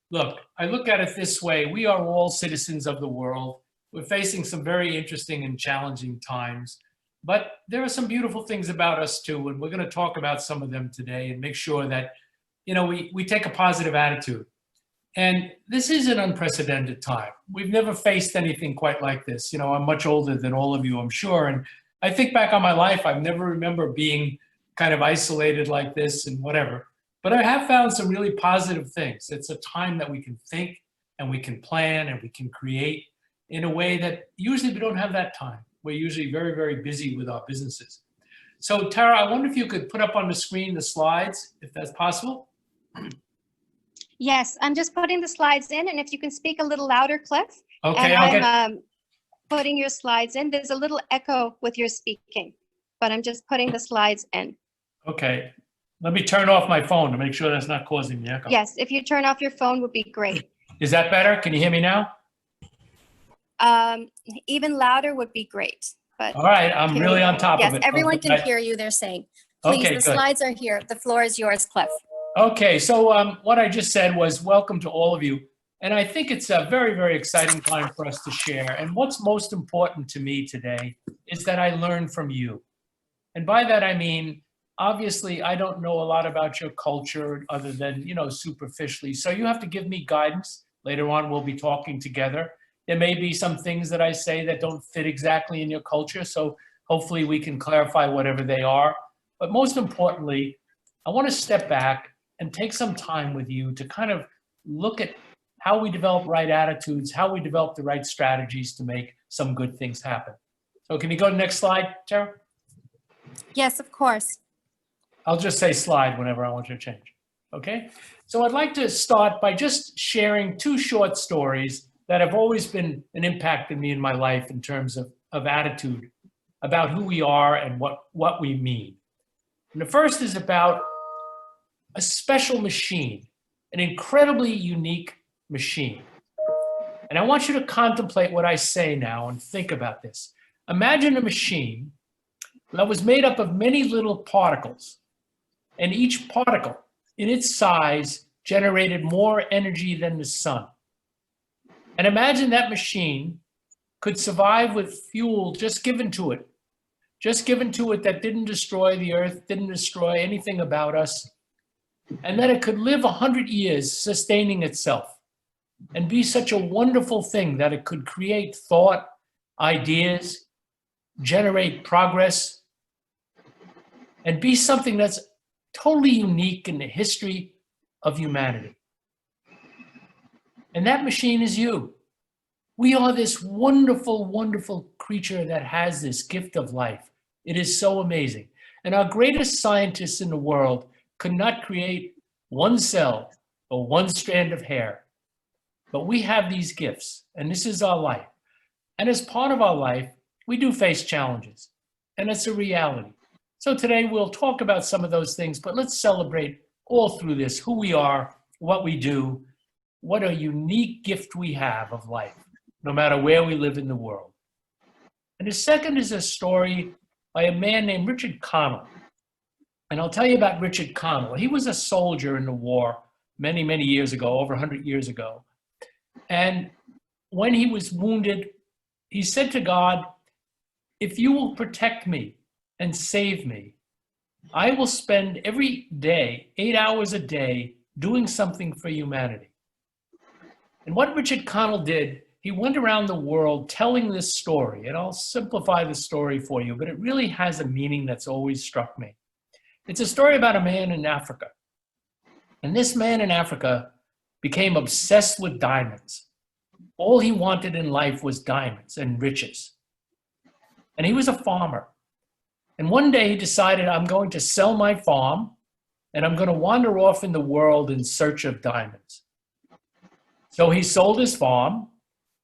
Look, I look at it this way. We are all citizens of the world. We're facing some very interesting and challenging times, but there are some beautiful things about us too. And we're going to talk about some of them today and make sure that, we take a positive attitude. And this is an unprecedented time. We've never faced anything quite like this. I'm much older than all of you, I'm sure. And I think back on my life, I've never remember being kind of isolated like this and whatever. But I have found some really positive things. It's a time that we can think and we can plan and we can create in a way that usually we don't have that time. We're usually very, very busy with our businesses. So Tara, I wonder if you could put up on the screen the slides, if that's possible. Yes, I'm just putting the slides in, and if you can speak a little louder, Cliff. Okay, and I'm putting your slides in. There's a little echo with your speaking, but I'm just putting the slides in. Okay, let me turn off my phone to make sure that's not causing the echo. Yes, if you turn off your phone would be great. Is that better? Can you hear me now? Even louder would be great. But all right, I'm really on top of it. Yes, everyone can hear you, they're saying. Please, okay, the slides are here. The floor is yours, Cliff. Okay, so what I just said was welcome to all of you. And I think it's a very, very exciting time for us to share. And what's most important to me today is that I learn from you. And by that, I mean, obviously, I don't know a lot about your culture other than, superficially. So you have to give me guidance. Later on, we'll be talking together. There may be some things that I say that don't fit exactly in your culture. So hopefully we can clarify whatever they are. But most importantly, I want to step back and take some time with you to kind of look at how we develop right attitudes, how we develop the right strategies to make some good things happen. So can you go to the next slide, Tara? Yes, of course. I'll just say slide whenever I want you to change, okay? So I'd like to start by just sharing two short stories that have always been an impact in me in my life in terms of attitude, about who we are and what we mean. And the first is about a special machine, an incredibly unique machine. And I want you to contemplate what I say now and think about this. Imagine a machine that was made up of many little particles, and each particle in its size generated more energy than the sun. And imagine that machine could survive with fuel just given to it that didn't destroy the earth, didn't destroy anything about us, and that it could live 100 years sustaining itself and be such a wonderful thing that it could create thought, ideas, generate progress, and be something that's totally unique in the history of humanity. And that machine is you. We are this wonderful, wonderful creature that has this gift of life. It is so amazing. And our greatest scientists in the world could not create one cell or one strand of hair. But we have these gifts, and this is our life. And as part of our life, we do face challenges, and it's a reality. So today we'll talk about some of those things, but let's celebrate all through this, who we are, what we do, what a unique gift we have of life, no matter where we live in the world. And the second is a story by a man named Richard Connell. And I'll tell you about Richard Connell. He was a soldier in the war many, many years ago, over 100 years ago. And when he was wounded, he said to God, if you will protect me and save me, I will spend every day, 8 hours a day, doing something for humanity. And what Richard Connell did, he went around the world telling this story, and I'll simplify the story for you, but it really has a meaning that's always struck me. It's a story about a man in Africa. And this man in Africa became obsessed with diamonds. All he wanted in life was diamonds and riches. And he was a farmer. And one day he decided, I'm going to sell my farm and I'm going to wander off in the world in search of diamonds. So he sold his farm,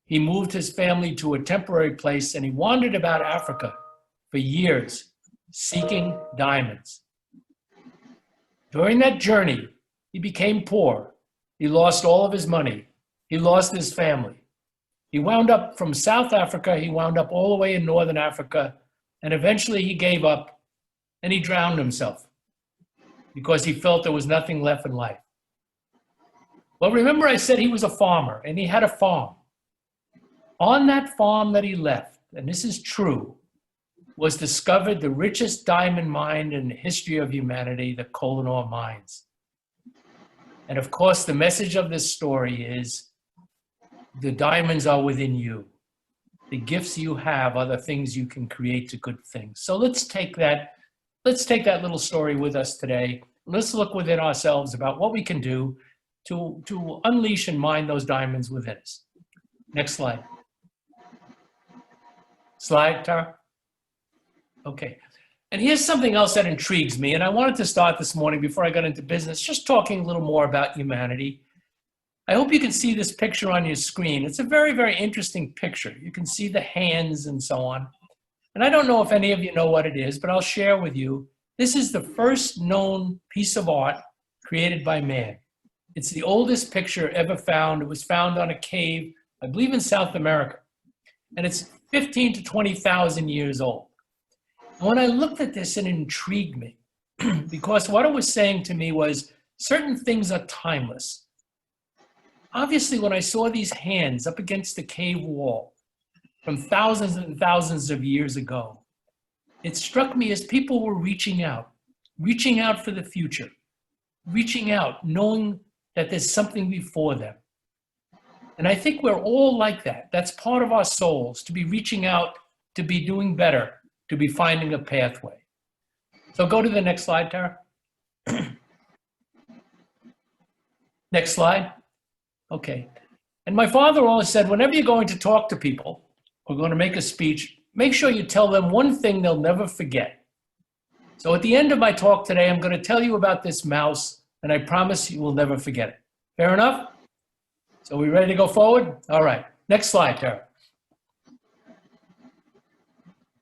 he moved his family to a temporary place, and he wandered about Africa for years seeking diamonds. During that journey, he became poor. He lost all of his money. He lost his family. He wound up from South Africa, he wound up all the way in Northern Africa, and eventually he gave up and he drowned himself because he felt there was nothing left in life. Well, remember I said he was a farmer and he had a farm. On that farm that he left, and this is true, was discovered the richest diamond mine in the history of humanity, the Koh-i-Noor mines. And of course, the message of this story is the diamonds are within you. The gifts you have are the things you can create to good things. So let's take that little story with us today. Let's look within ourselves about what we can do to unleash and mine those diamonds within us. Next slide. Slide, Tara. Okay. And here's something else that intrigues me. And I wanted to start this morning before I got into business, just talking a little more about humanity. I hope you can see this picture on your screen. It's a very, very interesting picture. You can see the hands and so on. And I don't know if any of you know what it is, but I'll share with you. This is the first known piece of art created by man. It's the oldest picture ever found. It was found on a cave, I believe in South America. And it's 15 to 20,000 years old. And when I looked at this, it intrigued me because what it was saying to me was certain things are timeless. Obviously, when I saw these hands up against the cave wall from thousands and thousands of years ago, it struck me as people were reaching out for the future, reaching out, knowing that there's something before them. And I think we're all like that. That's part of our souls, to be reaching out, to be doing better, to be finding a pathway. So go to the next slide, Tara. Next slide. Okay. And my father always said, whenever you're going to talk to people or going to make a speech, make sure you tell them one thing they'll never forget. So at the end of my talk today, I'm going to tell you about this mouse, and I promise you will never forget it. Fair enough? So we ready to go forward? All right. Next slide, Tara.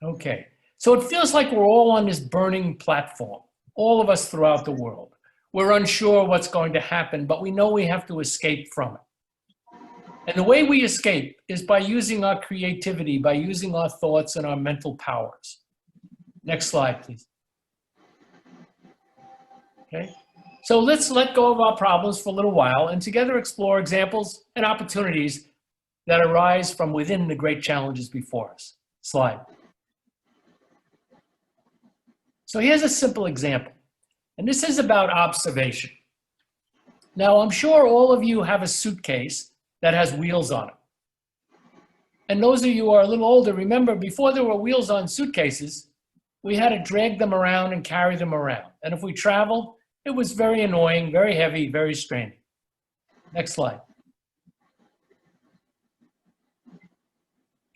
Okay. So it feels like we're all on this burning platform, all of us throughout the world. We're unsure what's going to happen, but we know we have to escape from it. And the way we escape is by using our creativity, by using our thoughts and our mental powers. Next slide, please. Okay. So let's let go of our problems for a little while and together explore examples and opportunities that arise from within the great challenges before us. Slide. So here's a simple example, and this is about observation. Now, I'm sure all of you have a suitcase that has wheels on it. And those of you who are a little older, remember before there were wheels on suitcases, we had to drag them around and carry them around. And if we traveled, it was very annoying, very heavy, very straining. Next slide.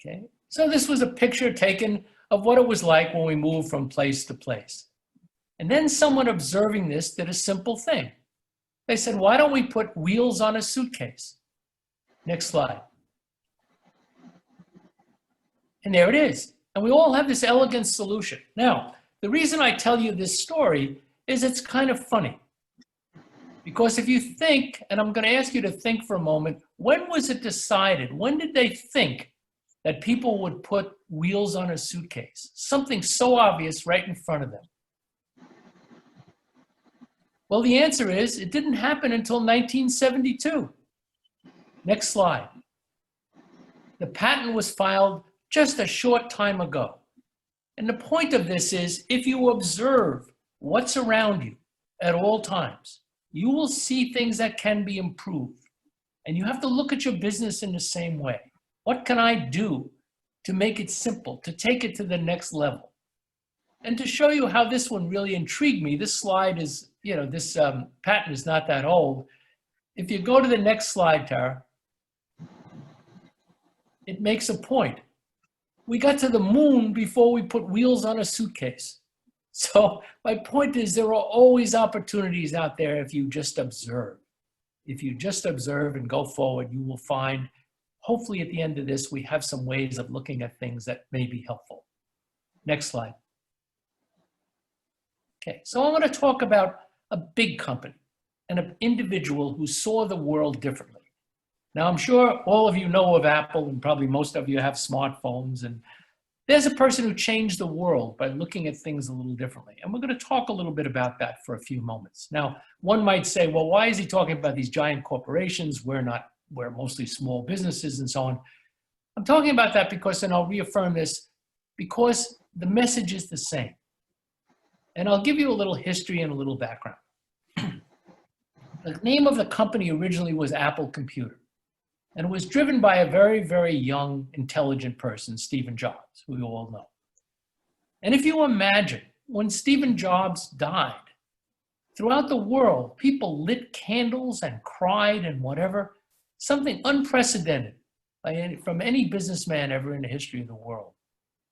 Okay, so this was a picture taken of what it was like when we moved from place to place. And then someone observing this did a simple thing. They said, why don't we put wheels on a suitcase? Next slide. And there it is. And we all have this elegant solution. Now, the reason I tell you this story is it's kind of funny. Because if you think, and I'm going to ask you to think for a moment, when was it decided? When did they think that people would put wheels on a suitcase? Something so obvious right in front of them. Well, the answer is it didn't happen until 1972. Next slide. The patent was filed just a short time ago. And the point of this is if you observe what's around you at all times, you will see things that can be improved. And you have to look at your business in the same way. What can I do to make it simple, to take it to the next level? And to show you how this one really intrigued me, this slide is, this patent is not that old. If you go to the next slide, Tara, it makes a point. We got to the moon before we put wheels on a suitcase. So my point is there are always opportunities out there if you just observe. If you just observe and go forward, you will find, hopefully at the end of this, we have some ways of looking at things that may be helpful. Next slide. Okay, so I want to talk about a big company and an individual who saw the world differently. Now, I'm sure all of you know of Apple, and probably most of you have smartphones, and There's a person who changed the world by looking at things a little differently. And we're going to talk a little bit about that for a few moments. Now, one might say, well, why is he talking about these giant corporations? We're mostly small businesses and so on. I'm talking about that because, and I'll reaffirm this, because the message is the same. And I'll give you a little history and a little background. The name of the company originally was Apple Computer. And it was driven by a very, very young, intelligent person, Stephen Jobs, who you all know. And if you imagine, when Stephen Jobs died, throughout the world, people lit candles and cried and whatever, something unprecedented from any businessman ever in the history of the world,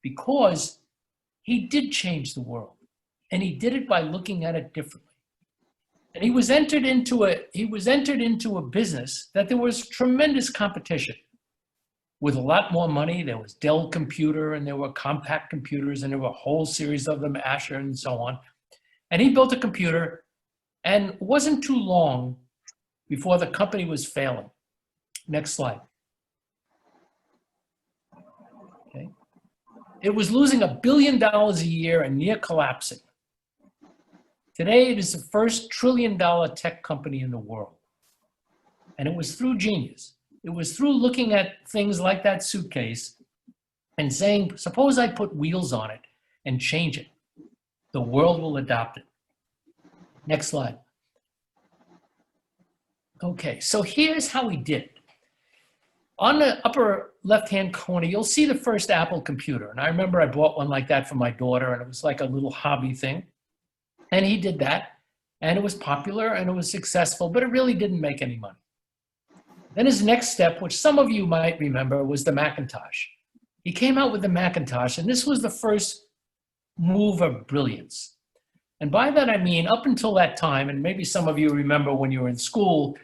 because he did change the world, and he did it by looking at it differently. And he was entered into a business that there was tremendous competition. With a lot more money, there was Dell Computer, and there were compact computers, and there were a whole series of them, Asher and so on. And he built a computer, and it wasn't too long before the company was failing. Next slide. Okay. It was losing $1 billion a year and near collapsing. Today, it is the first trillion-dollar tech company in the world. And it was through genius. It was through looking at things like that suitcase and saying, suppose I put wheels on it and change it. The world will adopt it. Next slide. Okay, so here's how he did it. On the upper left-hand corner, you'll see the first Apple computer. And I remember I bought one like that for my daughter, and it was like a little hobby thing. And he did that, and it was popular, and it was successful, but it really didn't make any money. Then his next step, which some of you might remember, was the Macintosh. He came out with the Macintosh, and this was the first move of brilliance. And by that I mean, up until that time, and maybe some of you remember when you were in school,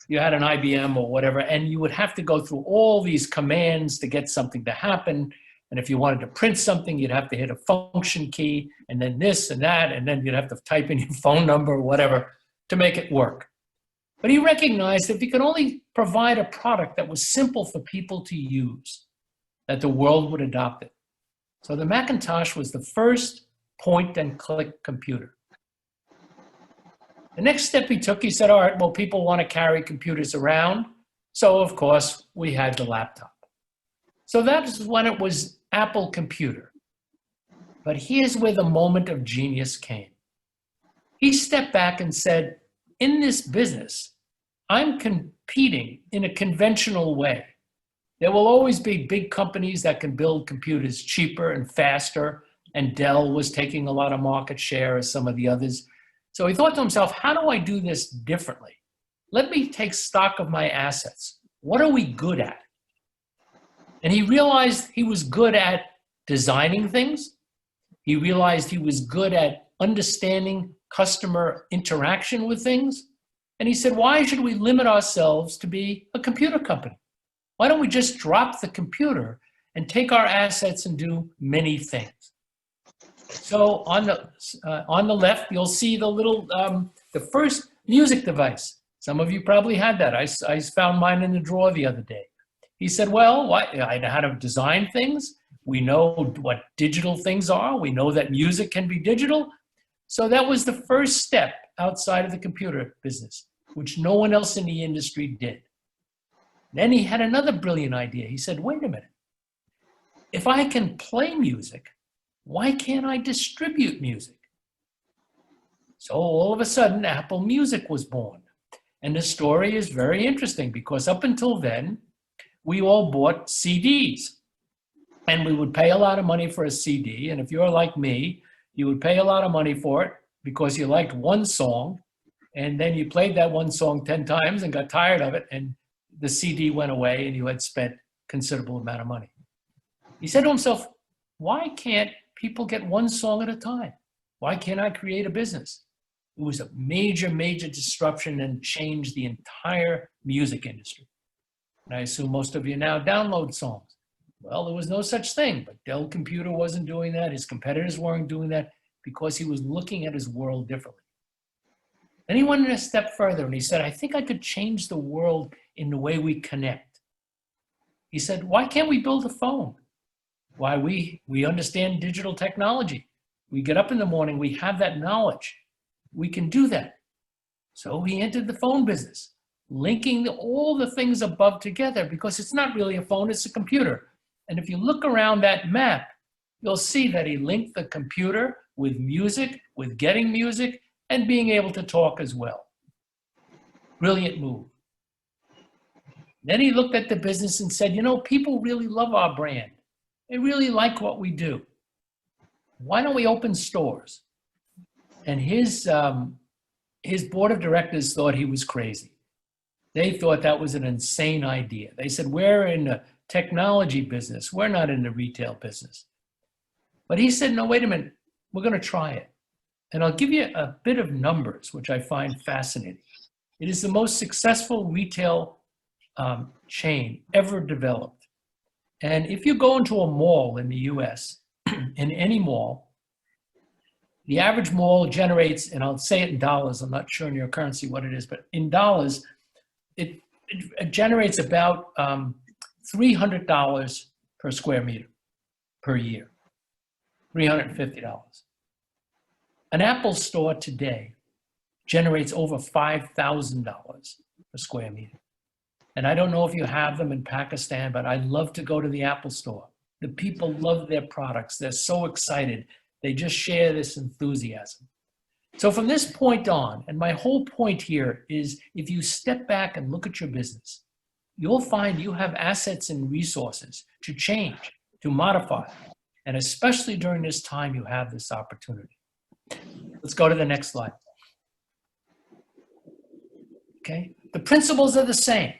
you had an IBM or whatever, and you would have to go through all these commands to get something to happen. And if you wanted to print something, you'd have to hit a function key, and then this and that, and then you'd have to type in your phone number or whatever to make it work. But he recognized that if he could only provide a product that was simple for people to use, that the world would adopt it. So the Macintosh was the first point-and-click computer. The next step he took, he said, all right, well, people want to carry computers around. So, of course, we had the laptop. So that's when it was Apple Computer. But here's where the moment of genius came. He stepped back and said, in this business, I'm competing in a conventional way. There will always be big companies that can build computers cheaper and faster, and Dell was taking a lot of market share as some of the others. So he thought to himself, how do I do this differently? Let me take stock of my assets. What are we good at? And he realized he was good at designing things. He realized he was good at understanding customer interaction with things. And he said, why should we limit ourselves to be a computer company? Why don't we just drop the computer and take our assets and do many things? So on the left, you'll see the little, the first music device. Some of you probably had that. I found mine in the drawer the other day. He said, well, I know how to design things. We know what digital things are. We know that music can be digital. So that was the first step outside of the computer business, which no one else in the industry did. Then he had another brilliant idea. He said, wait a minute. If I can play music, why can't I distribute music? So all of a sudden, Apple Music was born. And the story is very interesting because up until then, we all bought CDs. And we would pay a lot of money for a CD. And if you're like me, you would pay a lot of money for it because you liked one song. And then you played that one song 10 times and got tired of it. And the CD went away and you had spent a considerable amount of money. He said to himself, why can't people get one song at a time? Why can't I create a business? It was a major, major disruption and changed the entire music industry. And I assume most of you now download songs. Well, there was no such thing, but Dell Computer wasn't doing that. His competitors weren't doing that because he was looking at his world differently. Then he went a step further and he said, I think I could change the world in the way we connect. He said, why can't we build a phone? why we understand digital technology. We get up in the morning, we have that knowledge. We can do that. So he entered the phone business, linking all the things above together, because it's not really a phone, it's a computer. And if you look around that map, you'll see that he linked the computer with music, with getting music, and being able to talk as well. Brilliant move. Then he looked at the business and said, you know, people really love our brand. They really like what we do. Why don't we open stores? And his board of directors thought he was crazy. They thought that was an insane idea. They said, we're in the technology business. We're not in the retail business. But he said, no, wait a minute. We're going to try it. And I'll give you a bit of numbers, which I find fascinating. It is the most successful retail chain ever developed. And if you go into a mall in the US, in any mall, the average mall generates, and I'll say it in dollars, I'm not sure in your currency what it is, but in dollars, it generates about $300 per square meter per year, $350. An Apple store today generates over $5,000 per square meter. And I don't know if you have them in Pakistan, but I love to go to the Apple store. The people love their products. They're so excited. They just share this enthusiasm. So from this point on, and my whole point here is if you step back and look at your business, you'll find you have assets and resources to change, to modify. And especially during this time, you have this opportunity. Let's go to the next slide. Okay, the principles are the same.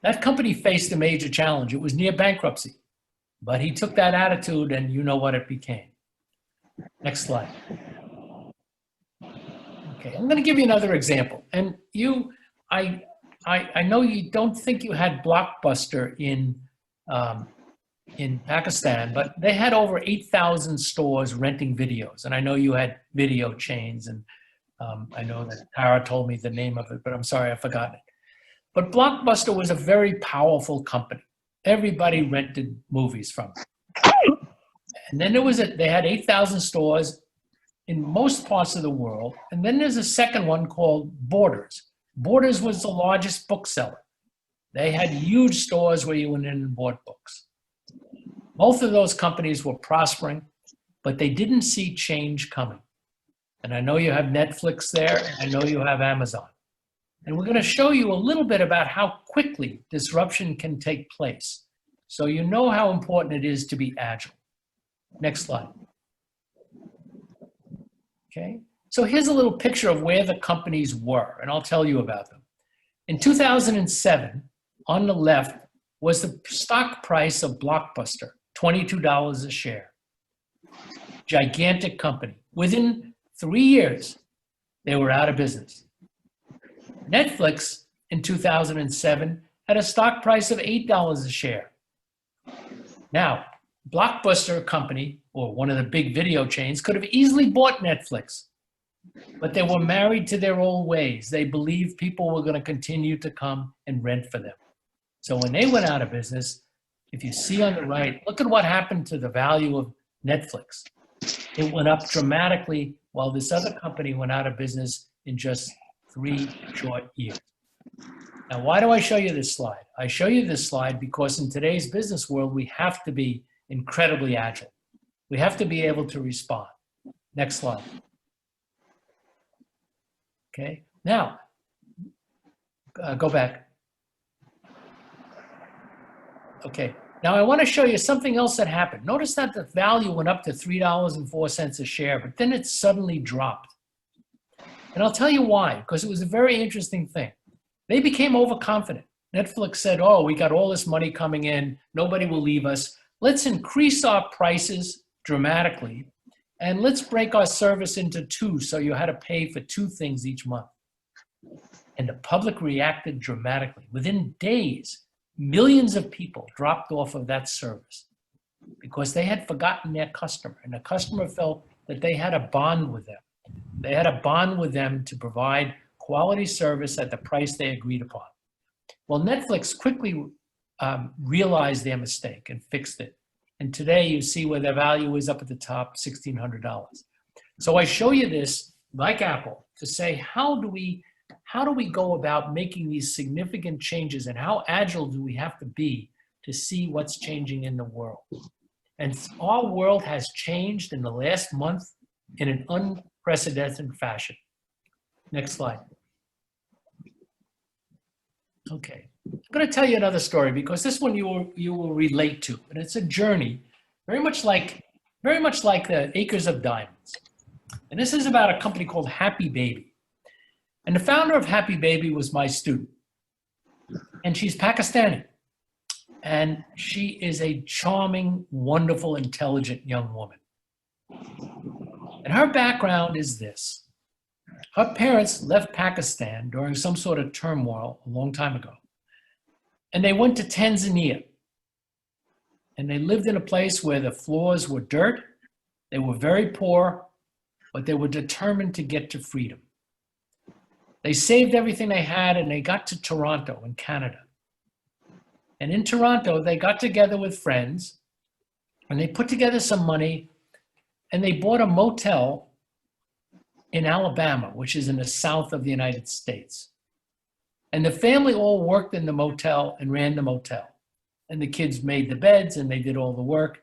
That company faced a major challenge. It was near bankruptcy, but he took that attitude and you know what it became. Next slide. Okay, I'm going to give you another example. And I know you don't think you had Blockbuster in Pakistan, but they had over 8,000 stores renting videos. And I know you had video chains, and I know that Tara told me the name of it, but I'm sorry, I've forgotten it. But Blockbuster was a very powerful company. Everybody rented movies from it. And then they had 8,000 stores in most parts of the world. And then there's a second one called Borders. Borders was the largest bookseller. They had huge stores where you went in and bought books. Both of those companies were prospering, but they didn't see change coming. And I know you have Netflix there, and I know you have Amazon. And we're going to show you a little bit about how quickly disruption can take place, so you know how important it is to be agile. Next slide. Okay, so here's a little picture of where the companies were, and I'll tell you about them. In 2007, on the left was the stock price of Blockbuster, $22 a share. Gigantic company. Within 3 years, they were out of business. Netflix in 2007 had a stock price of $8 a share. Now, Blockbuster company, or one of the big video chains, could have easily bought Netflix, but they were married to their old ways. They believed people were going to continue to come and rent for them. So when they went out of business, if you see on the right, look at what happened to the value of Netflix. It went up dramatically while this other company went out of business in just 3 short years. Now, why do I show you this slide? I show you this slide because in today's business world, we have to be incredibly agile. We have to be able to respond. Next slide. Okay, now, go back. Okay, now I want to show you something else that happened. Notice that the value went up to $3.04 a share, but then it suddenly dropped. And I'll tell you why, because it was a very interesting thing. They became overconfident. Netflix said, oh, we got all this money coming in, nobody will leave us. Let's increase our prices dramatically, and let's break our service into 2, so you had to pay for 2 things each month. And the public reacted dramatically. Within days, millions of people dropped off of that service because they had forgotten their customer, and the customer felt that they had a bond with them. They had a bond with them to provide quality service at the price they agreed upon. Well, Netflix quickly realized their mistake and fixed it. And today you see where their value is up at the top, $1,600. So I show you this, like Apple, to say, how do we go about making these significant changes, and how agile do we have to be to see what's changing in the world? And our world has changed in the last month in an unprecedented fashion. Next slide. Okay, I'm going to tell you another story, because this one you will relate to, and it's a journey, very much like the Acres of Diamonds. And this is about a company called Happy Baby. And the founder of Happy Baby was my student, and she's Pakistani. And she is a charming, wonderful, intelligent young woman. And her background is this. Her parents left Pakistan during some sort of turmoil a long time ago. And they went to Tanzania. And they lived in a place where the floors were dirt. They were very poor, but they were determined to get to freedom. They saved everything they had, and they got to Toronto in Canada. And in Toronto, they got together with friends, and they put together some money, and they bought a motel in Alabama, which is in the south of the United States. And the family all worked in the motel and ran the motel. And the kids made the beds, and they did all the work.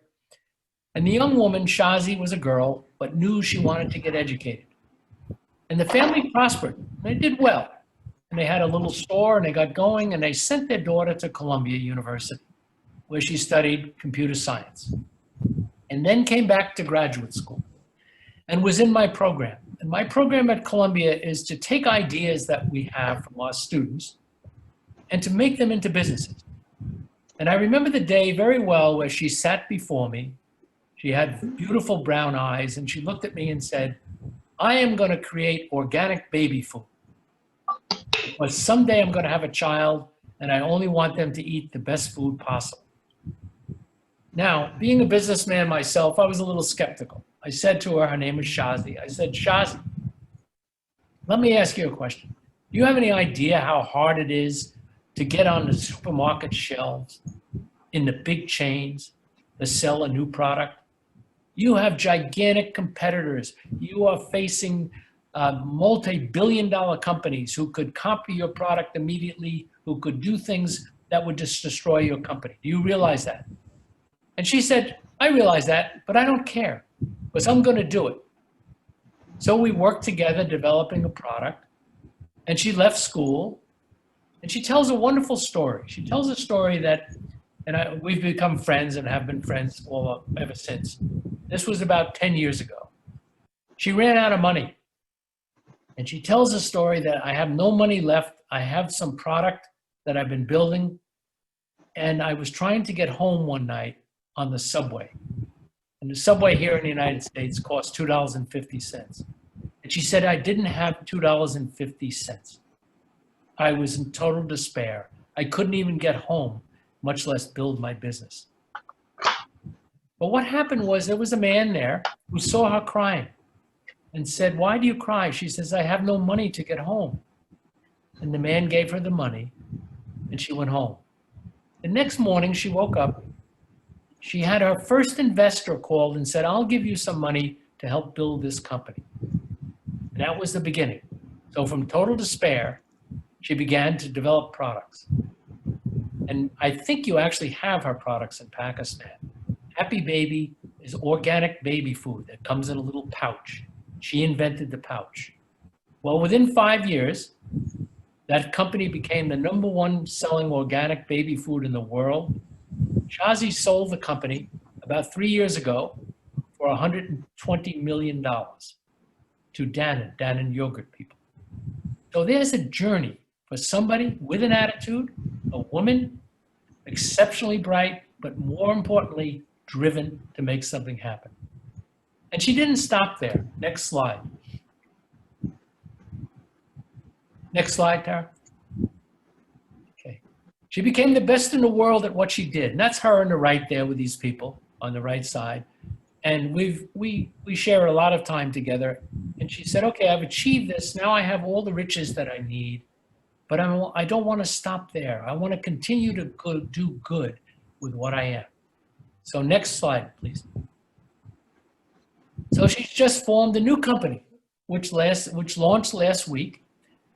And the young woman, Shazi, was a girl, but knew she wanted to get educated. And the family prospered. They did well. And they had a little store, and they got going, and they sent their daughter to Columbia University, where she studied computer science. And then came back to graduate school and was in my program. And my program at Columbia is to take ideas that we have from our students and to make them into businesses. And I remember the day very well where she sat before me. She had beautiful brown eyes, and she looked at me and said, "I am going to create organic baby food. Because someday I'm going to have a child, and I only want them to eat the best food possible." Now, being a businessman myself, I was a little skeptical. I said to her name is Shazi. I said, "Shazi, let me ask you a question. Do you have any idea how hard it is to get on the supermarket shelves in the big chains to sell a new product? You have gigantic competitors. You are facing multi-billion-dollar companies who could copy your product immediately, who could do things that would just destroy your company. Do you realize that?" And she said, "I realize that, but I don't care, because I'm going to do it." So we worked together developing a product, and she left school, and she tells a wonderful story. She tells a story that, and we've become friends and have been friends ever since. This was about 10 years ago. She ran out of money. And she tells a story that I have no money left. I have some product that I've been building, and I was trying to get home one night on the subway. And the subway here in the United States costs $2.50. And she said, I didn't have $2.50. I was in total despair. I couldn't even get home, much less build my business. But what happened was there was a man there who saw her crying and said, "Why do you cry?" She says, "I have no money to get home." And the man gave her the money, and she went home. The next morning, she woke up. She had her first investor called and said, "I'll give you some money to help build this company." And that was the beginning. So from total despair, she began to develop products. And I think you actually have her products in Pakistan. Happy Baby is organic baby food that comes in a little pouch. She invented the pouch. Well, within 5 years, that company became the #1 selling organic baby food in the world. Shazi sold the company about 3 years ago for $120 million to Dannon yogurt people. So there's a journey for somebody with an attitude, a woman, exceptionally bright, but more importantly, driven to make something happen. And she didn't stop there. Next slide. Next slide, Tara. Okay. She became the best in the world at what she did. And that's her on the right there with these people on the right side. And we share a lot of time together. And she said, "Okay, I've achieved this. Now I have all the riches that I need. But I don't want to stop there. I want to continue to do good with what I am." So next slide, please. So she's just formed a new company, which launched last week,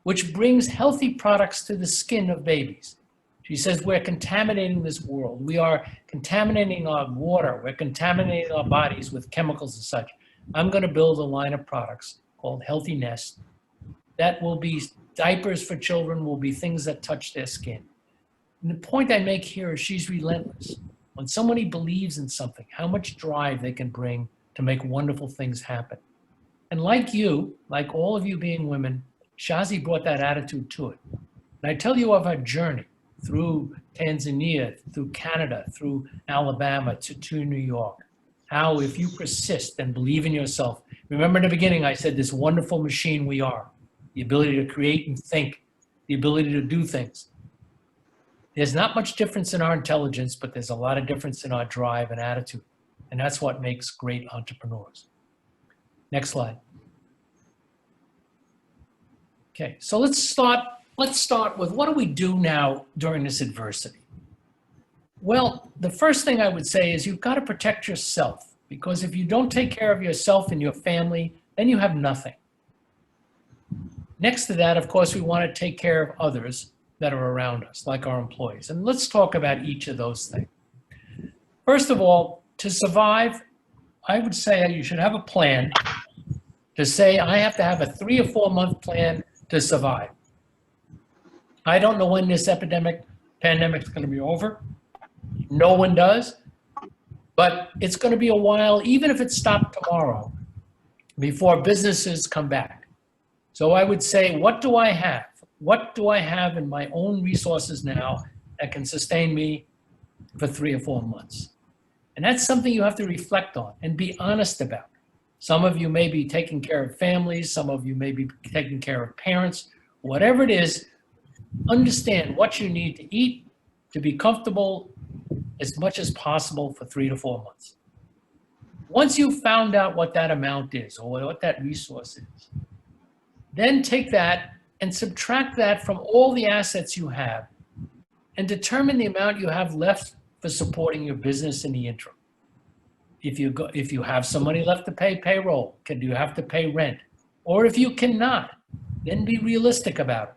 which brings healthy products to the skin of babies. She says we're contaminating this world. We are contaminating our water. We're contaminating our bodies with chemicals and such. I'm going to build a line of products called Healthy Nest that will be diapers for children, will be things that touch their skin. And the point I make here is she's relentless. When somebody believes in something, how much drive they can bring to make wonderful things happen. And like you, like all of you being women, Shazi brought that attitude to it. And I tell you of her journey through Tanzania, through Canada, through Alabama to New York. How if you persist and believe in yourself, remember in the beginning I said this wonderful machine we are, the ability to create and think, the ability to do things. There's not much difference in our intelligence, but there's a lot of difference in our drive and attitude. And that's what makes great entrepreneurs. Next slide. Okay, so let's start with what do we do now during this adversity? Well, the first thing I would say is you've got to protect yourself, because if you don't take care of yourself and your family, then you have nothing. Next to that, of course, we want to take care of others that are around us, like our employees. And let's talk about each of those things. First of all, to survive, I would say you should have a plan to say, I have to have a 3 or 4 month plan to survive. I don't know when this pandemic is going to be over. No one does. But it's going to be a while, even if it stopped tomorrow, before businesses come back. So I would say, what do I have? What do I have in my own resources now that can sustain me for 3 or 4 months? And that's something you have to reflect on and be honest about. Some of you may be taking care of families. Some of you may be taking care of parents. Whatever it is, understand what you need to eat to be comfortable as much as possible for 3 to 4 months. Once you've found out what that amount is or what that resource is, then take that and subtract that from all the assets you have and determine the amount you have left for supporting your business in the interim. If you have some money left to pay payroll, do you have to pay rent? Or if you cannot, then be realistic about it.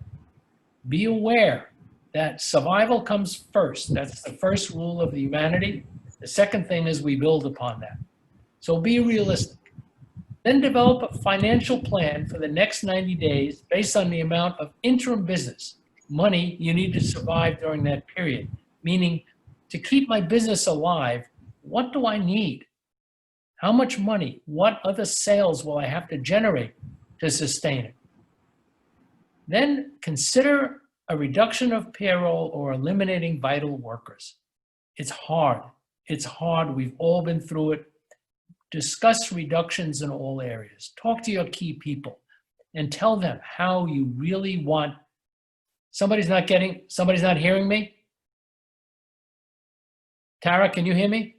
Be aware that survival comes first. That's the first rule of humanity. The second thing is we build upon that. So be realistic. Then develop a financial plan for the next 90 days based on the amount of interim business, money you need to survive during that period. Meaning, to keep my business alive, what do I need? How much money? What other sales will I have to generate to sustain it? Then consider a reduction of payroll or eliminating vital workers. It's hard. It's hard. We've all been through it. Discuss reductions in all areas. Talk to your key people and tell them how you really want. Somebody's not hearing me? Tara, can you hear me?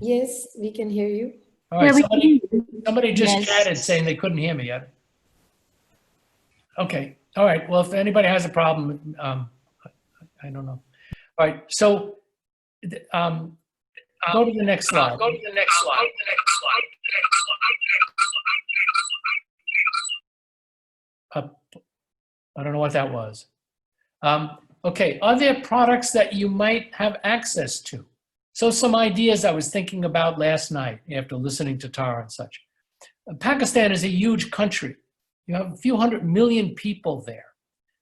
Yes, we can hear you. All right, Yeah, somebody just Yes. chatted saying they couldn't hear me yet. Okay, all right, well, if anybody has a problem, I don't know. All right, so go to the next slide. I don't know what that was. Okay, are there products that you might have access to? So some ideas I was thinking about last night after listening to Tara and such. Pakistan is a huge country. You have a few 100 million people there.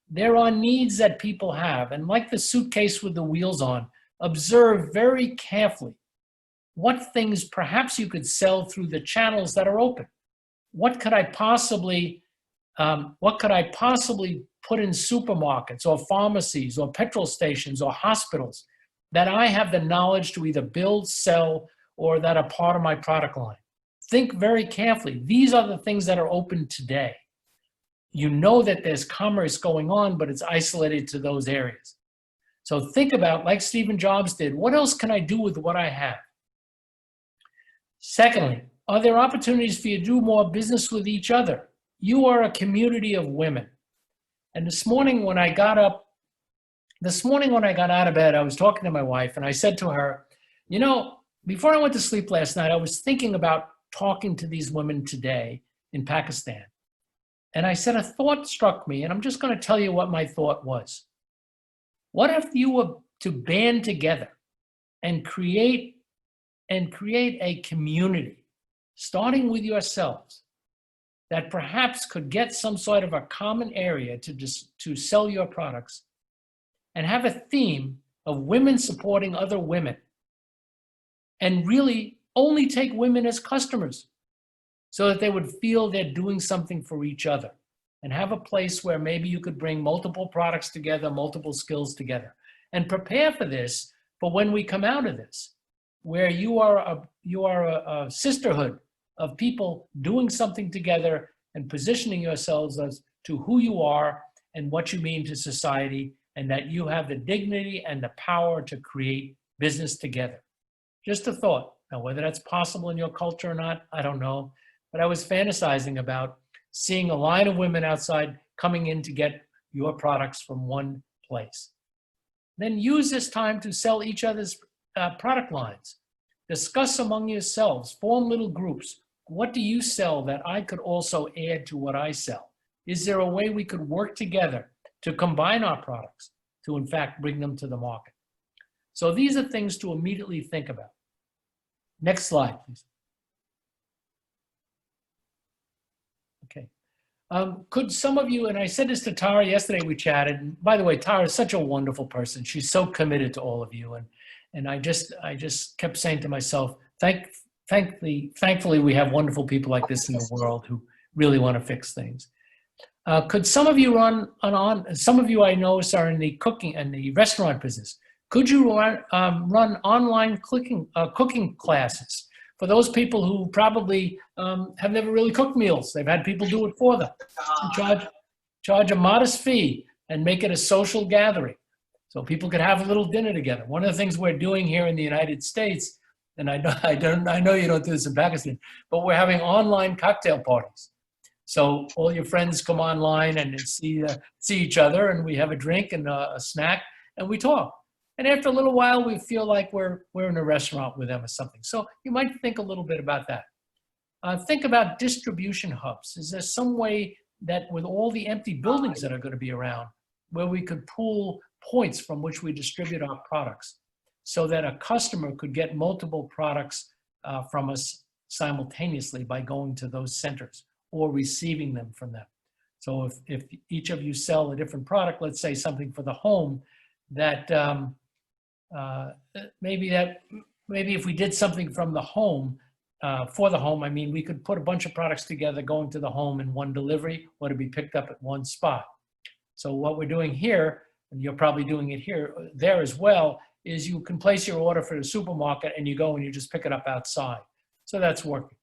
There are needs that people have, and like the suitcase with the wheels on, observe very carefully what things perhaps you could sell through the channels that are open. What could I possibly put in supermarkets or pharmacies or petrol stations or hospitals that I have the knowledge to either build, sell, or that are part of my product line? Think very carefully. These are the things that are open today. You know that there's commerce going on, but it's isolated to those areas. So think about, like Stephen Jobs did, what else can I do with what I have? Secondly, are there opportunities for you to do more business with each other? You are a community of women. And this morning when I got up This morning when I got out of bed, I was talking to my wife and I said to her, you know, before I went to sleep last night, I was thinking about talking to these women today in Pakistan. And I said, a thought struck me, and I'm just going to tell you what my thought was. What if you were to band together and create a community, starting with yourselves, that perhaps could get some sort of a common area to sell your products, and have a theme of women supporting other women, and really only take women as customers so that they would feel they're doing something for each other, and have a place where maybe you could bring multiple products together, multiple skills together, and prepare for this for when we come out of this, where you are a sisterhood of people doing something together and positioning yourselves as to who you are and what you mean to society, and that you have the dignity and the power to create business together. Just a thought. Now, whether that's possible in your culture or not, I don't know. But I was fantasizing about seeing a line of women outside coming in to get your products from one place. Then use this time to sell each other's product lines. Discuss among yourselves, form little groups. What do you sell that I could also add to what I sell? Is there a way we could work together to combine our products to, in fact, bring them to the market? So these are things to immediately think about. Next slide, please. Okay. Could some of you, and I said this to Tara yesterday, we chatted, and by the way, Tara is such a wonderful person. She's so committed to all of you. And I just kept saying to myself, thankfully, we have wonderful people like this in the world who really want to fix things. Could some of you some of you I know are in the cooking and the restaurant business. Could you run online cooking classes for those people who probably have never really cooked meals? They've had people do it for them. Charge a modest fee and make it a social gathering so people could have a little dinner together. One of the things we're doing here in the United States, and I know you don't do this in Pakistan, but we're having online cocktail parties. So all your friends come online and see each other, and we have a drink and a snack, and we talk. And after a little while, we feel like we're in a restaurant with them or something. So you might think a little bit about that. Think about distribution hubs. Is there some way that with all the empty buildings that are going to be around, where we could pool points from which we distribute our products so that a customer could get multiple products from us simultaneously by going to those centers or receiving them from them? So if each of you sell a different product, let's say something for the home, that maybe if we did something from the home, for the home, I mean, we could put a bunch of products together going to the home in one delivery or to be picked up at one spot. So what we're doing here, and you're probably doing it there as well, is you can place your order for the supermarket and you go and you just pick it up outside. So that's working.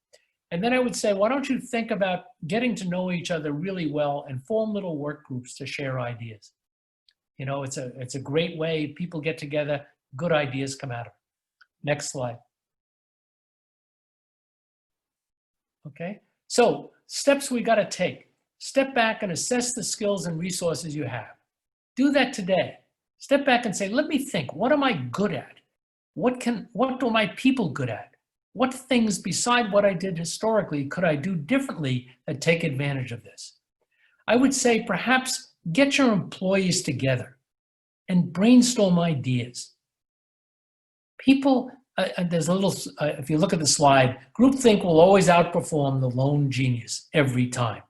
And then I would say, why don't you think about getting to know each other really well and form little work groups to share ideas. You know, it's a great way. People get together, good ideas come out of it. Next slide. Okay, so steps we got to take. Step back and assess the skills and resources you have. Do that today. Step back and say, let me think, what am I good at? What are my people good at? What things beside what I did historically could I do differently that take advantage of this? I would say perhaps get your employees together and brainstorm ideas. People, there's a little, if you look at the slide, groupthink will always outperform the lone genius every time.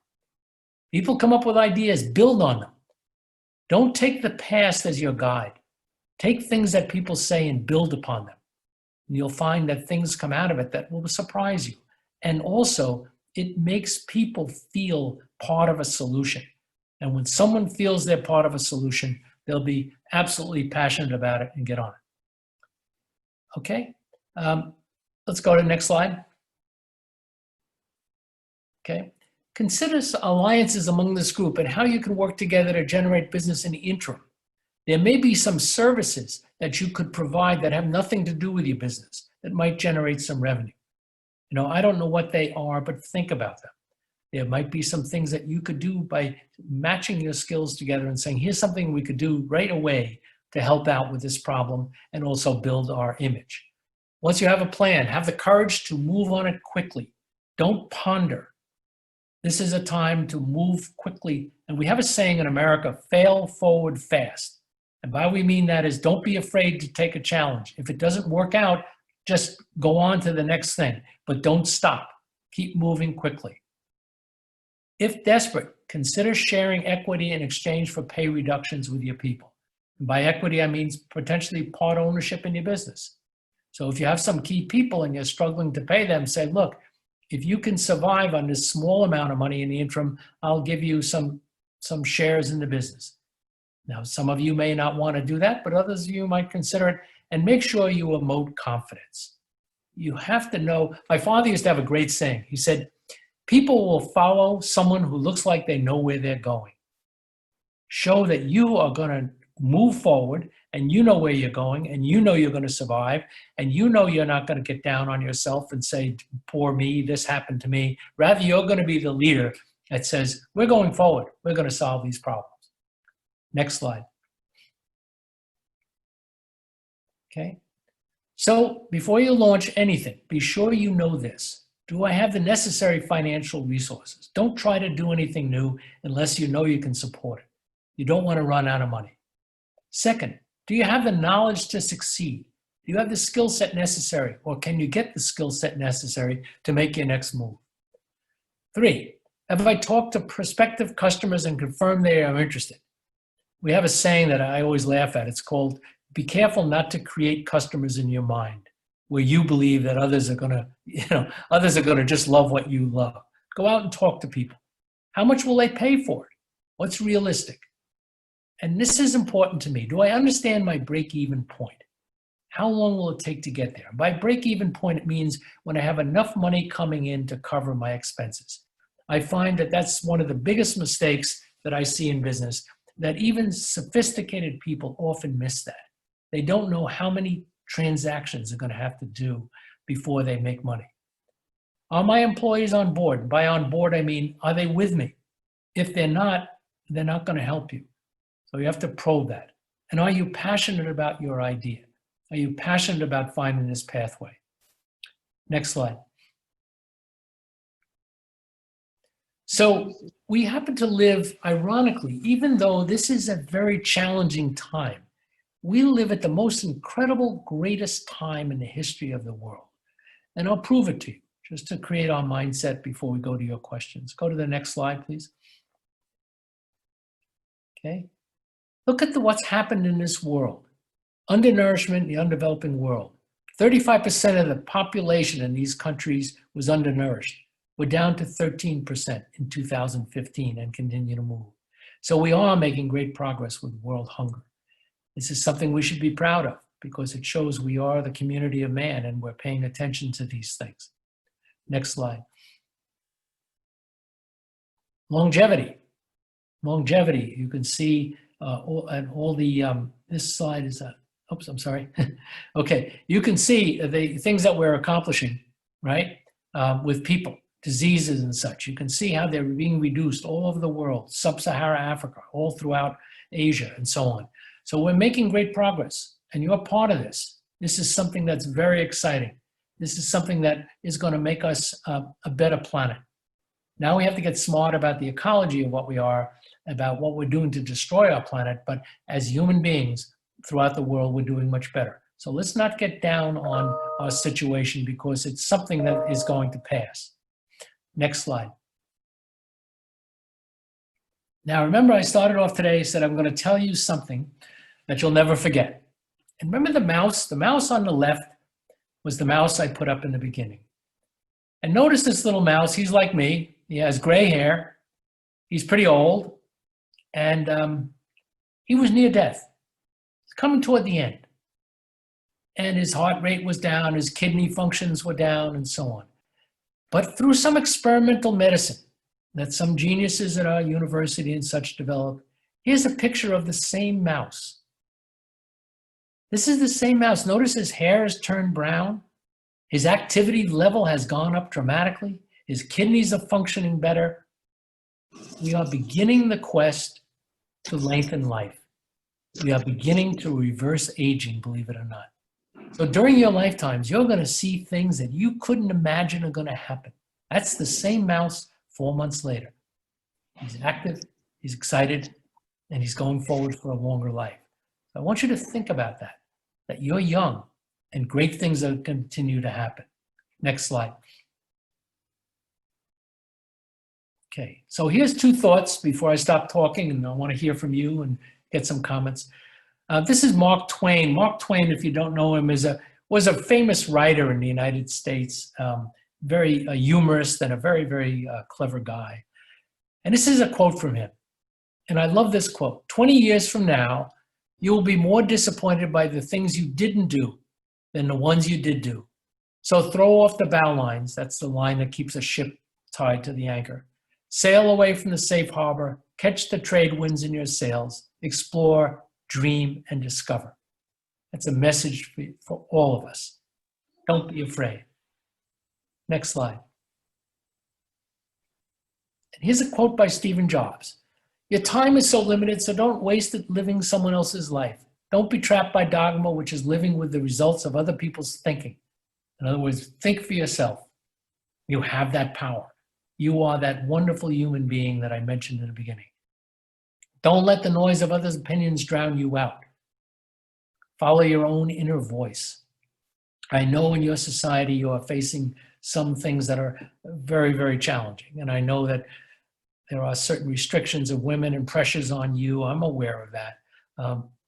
People come up with ideas, build on them. Don't take the past as your guide. Take things that people say and build upon them. And you'll find that things come out of it that will surprise you. And also, it makes people feel part of a solution. And when someone feels they're part of a solution, they'll be absolutely passionate about it and get on it. Okay, let's go to the next slide. Okay, consider alliances among this group and how you can work together to generate business in the interim. There may be some services that you could provide that have nothing to do with your business that might generate some revenue. You know, I don't know what they are, but think about them. There might be some things that you could do by matching your skills together and saying, here's something we could do right away to help out with this problem and also build our image. Once you have a plan, have the courage to move on it quickly. Don't ponder. This is a time to move quickly. And we have a saying in America, fail forward fast. And by we mean that is don't be afraid to take a challenge. If it doesn't work out, just go on to the next thing, but don't stop. Keep moving quickly. If desperate, consider sharing equity in exchange for pay reductions with your people. And by equity, I mean potentially part ownership in your business. So if you have some key people and you're struggling to pay them, say, look, if you can survive on this small amount of money in the interim, I'll give you some shares in the business. Now, some of you may not want to do that, but others of you might consider it. And make sure you emote confidence. You have to know, my father used to have a great saying. He said, people will follow someone who looks like they know where they're going. Show that you are going to move forward and you know where you're going and you know you're going to survive and you know you're not going to get down on yourself and say, poor me, this happened to me. Rather, you're going to be the leader that says, we're going forward. We're going to solve these problems. Next slide. Okay. So before you launch anything, be sure you know this. Do I have the necessary financial resources? Don't try to do anything new unless you know you can support it. You don't want to run out of money. Second, do you have the knowledge to succeed? Do you have the skill set necessary, or can you get the skill set necessary to make your next move? 3, have I talked to prospective customers and confirmed they are interested? We have a saying that I always laugh at. It's called, be careful not to create customers in your mind where you believe that others are going to just love what you love. Go out and talk to people. How much will they pay for it? What's realistic? And this is important to me. Do I understand my break-even point? How long will it take to get there? By break-even point, it means when I have enough money coming in to cover my expenses. I find that that's one of the biggest mistakes that I see in business, that even sophisticated people often miss that. They don't know how many transactions they're going to have to do before they make money. Are my employees on board? By on board, I mean, are they with me? If they're not going to help you. So you have to probe that. And are you passionate about your idea? Are you passionate about finding this pathway? Next slide. So we happen to live, ironically, even though this is a very challenging time, we live at the most incredible, greatest time in the history of the world. And I'll prove it to you, just to create our mindset before we go to your questions. Go to the next slide, please. Okay. Look at what's happened in this world. Undernourishment in the undeveloping world. 35% of the population in these countries was undernourished. We're down to 13% in 2015 and continue to move. So we are making great progress with world hunger. This is something we should be proud of because it shows we are the community of man and we're paying attention to these things. Next slide. Longevity. Longevity, you can see this slide is, oops, I'm sorry. Okay, you can see the things that we're accomplishing, right, with people, diseases and such. You can see how they're being reduced all over the world, sub-Saharan Africa, all throughout Asia and so on. So we're making great progress and you're part of this. This is something that's very exciting. This is something that is going to make us a better planet. Now we have to get smart about the ecology of what we are, about what we're doing to destroy our planet, but as human beings throughout the world, we're doing much better. So let's not get down on our situation because it's something that is going to pass. Next slide. Now, remember I started off today, said I'm going to tell you something that you'll never forget. And remember the mouse? The mouse on the left was the mouse I put up in the beginning. And notice this little mouse, he's like me. He has gray hair. He's pretty old. And he was near death. He's coming toward the end. And his heart rate was down, his kidney functions were down, and so on. But through some experimental medicine that some geniuses at our university and such developed, here's a picture of the same mouse. This is the same mouse. Notice his hair has turned brown. His activity level has gone up dramatically. His kidneys are functioning better. We are beginning the quest to lengthen life. We are beginning to reverse aging, believe it or not. So during your lifetimes, you're going to see things that you couldn't imagine are going to happen. That's the same mouse 4 months later. He's active, he's excited, and he's going forward for a longer life. So I want you to think about that you're young and great things will continue to happen. Next slide. Okay, so here's 2 thoughts before I stop talking, and I want to hear from you and get some comments. This is Mark Twain. Mark Twain, if you don't know him, was a famous writer in the United States, very humorist and a very, very clever guy. And this is a quote from him. And I love this quote. 20 years from now, you will be more disappointed by the things you didn't do than the ones you did do. So throw off the bow lines. That's the line that keeps a ship tied to the anchor. Sail away from the safe harbor, catch the trade winds in your sails, explore, dream, and discover. That's a message for all of us. Don't be afraid. Next slide. And here's a quote by Stephen Jobs. Your time is so limited, so don't waste it living someone else's life. Don't be trapped by dogma, which is living with the results of other people's thinking. In other words, think for yourself. You have that power. You are that wonderful human being that I mentioned in the beginning. Don't let the noise of others' opinions drown you out. Follow your own inner voice. I know in your society you are facing some things that are very, very challenging. And I know that there are certain restrictions of women and pressures on you. I'm aware of that.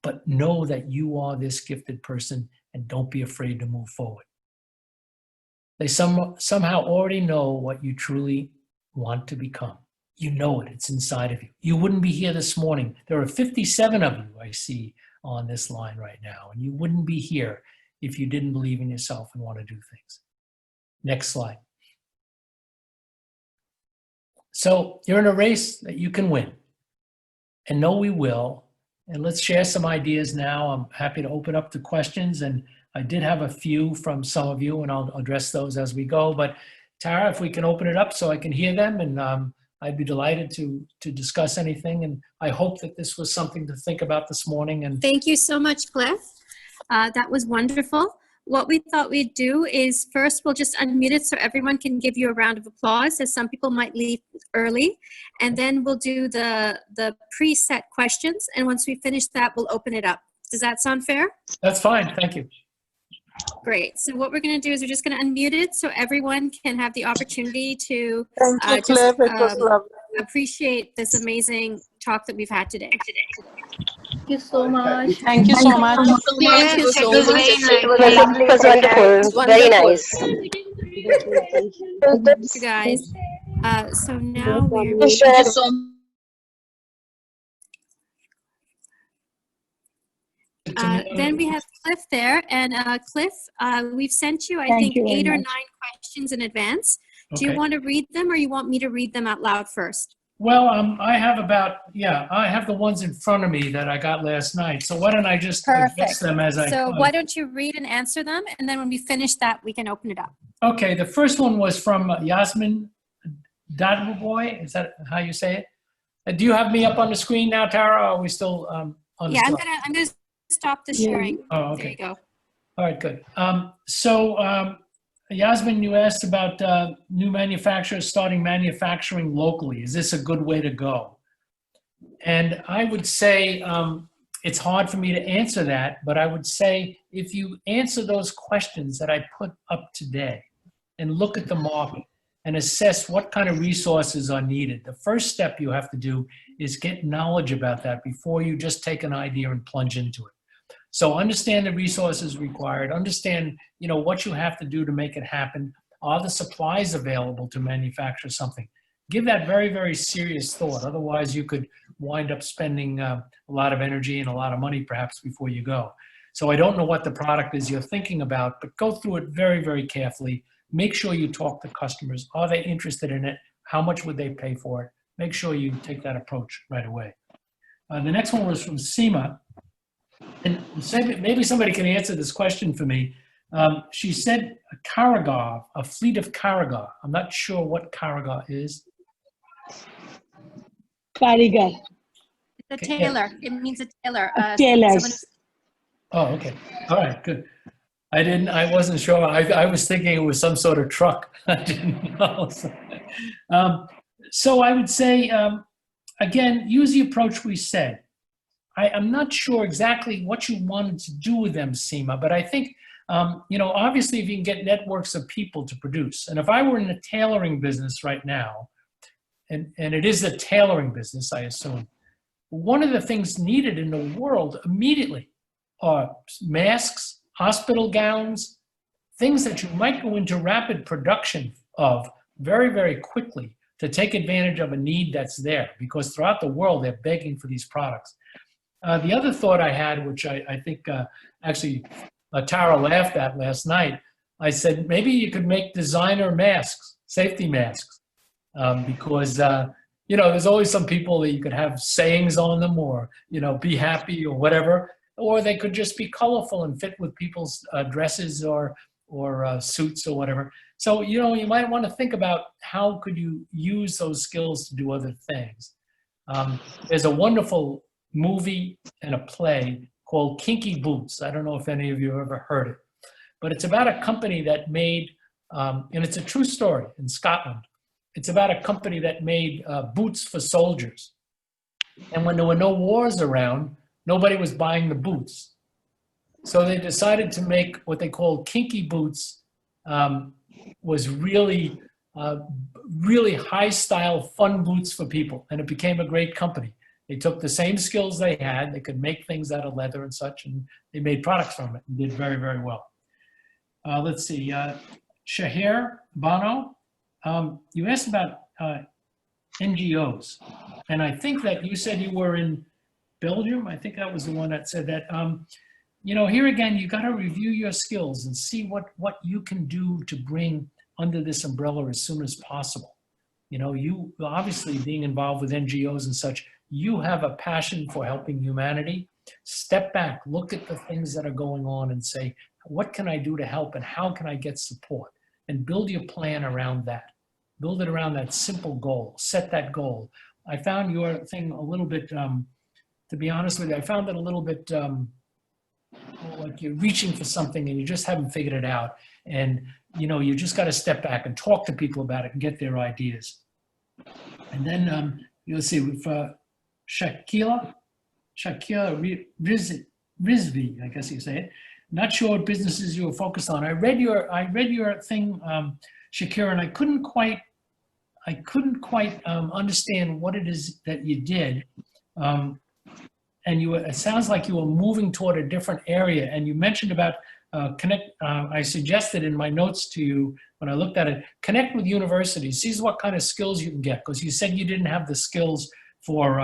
But know that you are this gifted person and don't be afraid to move forward. They somehow already know what you truly want to become. You know it, it's inside of you. You wouldn't be here this morning. There are 57 of you I see on this line right now, and you wouldn't be here if you didn't believe in yourself and want to do things. Next slide. So you're in a race that you can win, and know we will. And let's share some ideas now. I'm happy to open up to questions, and I did have a few from some of you, and I'll address those as we go. But Tara, if we can open it up so I can hear them, and I'd be delighted to discuss anything. And I hope that this was something to think about this morning. And Thank you so much, Cliff. That was wonderful. What we thought we'd do is first we'll just unmute it so everyone can give you a round of applause, as some people might leave early. And then we'll do the preset questions. And once we finish that, we'll open it up. Does that sound fair? that's fine, thank you. Great. So what we're going to do is we're just going to unmute it so everyone can have the opportunity to Thank you, Cliff. It was lovely. appreciate this amazing talk that we've had today. Thank you so much. Thank you so much. Thank you so much. It was wonderful. Very nice. Thank you guys. So now we're then we have Cliff there, and Cliff, we've sent you, I think, 8 or 9 questions in advance. Do you Okay. want to read them, or you want me to read them out loud first? Well, I have I have the ones in front of me that I got last night. So why don't I just address them as I So go. why don't you read and answer them, and then when we finish that, we can open it up. Okay, the first one was from Yasmin Dadboy. Is that how you say it? Do you have me up on the screen now, Tara? Or are we still on the Yeah, I'm slide? gonna stop the sharing. Oh, okay. There you go. All right, good. Yasmin, you asked about new manufacturers starting manufacturing locally. Is this a good way to go? And I would say it's hard for me to answer that, but I would say if you answer those questions that I put up today and look at the market and assess what kind of resources are needed, the first step you have to do is get knowledge about that before you just take an idea and plunge into it. So understand the resources required, understand, what you have to do to make it happen. Are the supplies available to manufacture something? Give that very, very serious thought. Otherwise, you could wind up spending a lot of energy and a lot of money perhaps before you go. So I don't know what the product is you're thinking about, but go through it very, very carefully. Make sure you talk to customers. Are they interested in it? How much would they pay for it? Make sure you take that approach right away. The next one was from Seema. And maybe somebody can answer this question for me. She said a Caragor, a fleet of Caragor. I'm not sure what Caragor is. Karigar. The tailor. It means a tailor. Tailors. Someone who's- Oh, okay. All right, good. I wasn't sure. I was thinking it was some sort of truck. I didn't know. So I would say, again, use the approach we said. I'm not sure exactly what you wanted to do with them, Seema, but I think, obviously if you can get networks of people to produce, and if I were in the tailoring business right now, and it is a tailoring business, I assume, one of the things needed in the world immediately are masks, hospital gowns, things that you might go into rapid production of very, very quickly to take advantage of a need that's there, because throughout the world, they're begging for these products. The other thought I had, which I think actually Tara laughed at last night, I said, maybe you could make designer masks, safety masks, because, there's always some people that you could have sayings on them or, be happy or whatever, or they could just be colorful and fit with people's dresses or suits or whatever. So, you might want to think about how could you use those skills to do other things. There's a wonderful movie and a play called Kinky Boots. I don't know if any of you have ever heard it, but it's about a company that made, and it's a true story in Scotland. It's about a company that made boots for soldiers. And when there were no wars around, nobody was buying the boots. So they decided to make what they called kinky boots, was really, really high style, fun boots for people. And it became a great company. They took the same skills they had, they could make things out of leather and such, and they made products from it and did very, very well. Let's see, Shahir Bano, you asked about NGOs. And I think that you said you were in Belgium. I think that was the one that said that. Here again, you got to review your skills and see what you can do to bring under this umbrella as soon as possible. You obviously being involved with NGOs and such, you have a passion for helping humanity. Step back, look at the things that are going on and say, what can I do to help and how can I get support? And build your plan around that. Build it around that simple goal, set that goal. I found your thing a little bit, to be honest with you, I found it a little bit like you're reaching for something and you just haven't figured it out. And you just got to step back and talk to people about it and get their ideas. And then you'll see with Shakila Rizvi, I guess you say it. Not sure what businesses you were focused on. I read your thing, Shakira, and I couldn't quite understand what it is that you did. And it sounds like you were moving toward a different area. And you mentioned about I suggested in my notes to you when I looked at it, connect with universities, see what kind of skills you can get, because you said you didn't have the skills for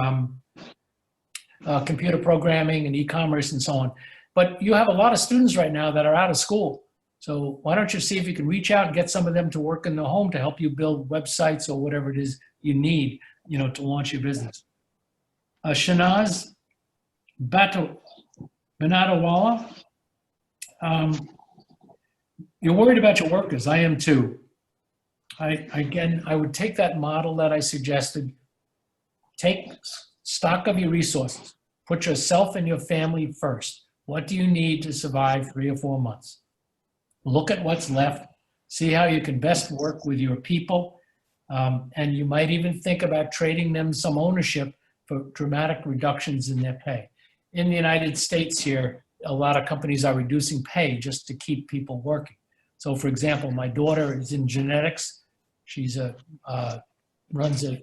computer programming and e-commerce and so on. But you have a lot of students right now that are out of school. So why don't you see if you can reach out and get some of them to work in the home to help you build websites or whatever it is you need, to launch your business. Shanaz Banatawala, you're worried about your workers. I am too. I would take that model that I suggested, take stock of your resources, put yourself and your family first. What do you need to survive 3 or 4 months? Look at what's left, see how you can best work with your people, and you might even think about trading them some ownership for dramatic reductions in their pay. In the United States here, a lot of companies are reducing pay just to keep people working. So for example, my daughter is in genetics. She's runs a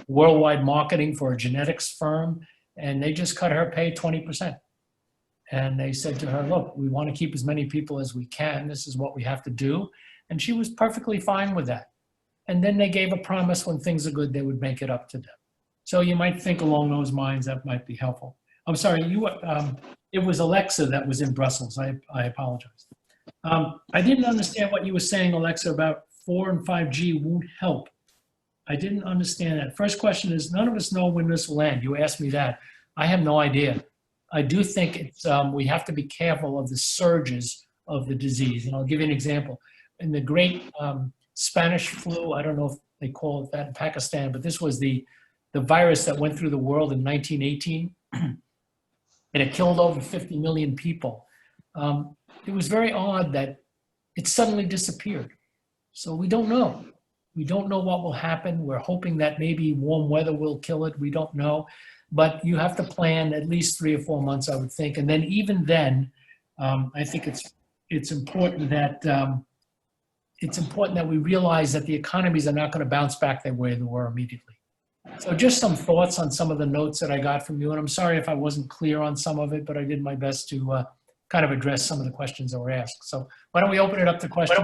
worldwide marketing for a genetics firm, and they just cut her pay 20%. And they said to her, look, we want to keep as many people as we can. This is what we have to do. And she was perfectly fine with that. And then they gave a promise when things are good, they would make it up to them. So you might think along those lines, that might be helpful. I'm sorry, it was Alexa that was in Brussels. I apologize. I didn't understand what you were saying, Alexa, about 4 and 5G won't help. I didn't understand that. First question is, none of us know when this will end. You asked me that. I have no idea. I do think it's, we have to be careful of the surges of the disease. And I'll give you an example. In the great Spanish flu, I don't know if they call it that in Pakistan, but this was the the virus that went through the world in 1918, and it killed over 50 million people. It was very odd that it suddenly disappeared. So we don't know. We don't know what will happen. We're hoping that maybe warm weather will kill it. We don't know. But you have to plan at least 3 or 4 months, I would think. And then even then, I think it's important that we realize that the economies are not going to bounce back the way they were immediately. So just some thoughts on some of the notes that I got from you. And I'm sorry if I wasn't clear on some of it, but I did my best to kind of address some of the questions that were asked. So why don't we open it up to questions?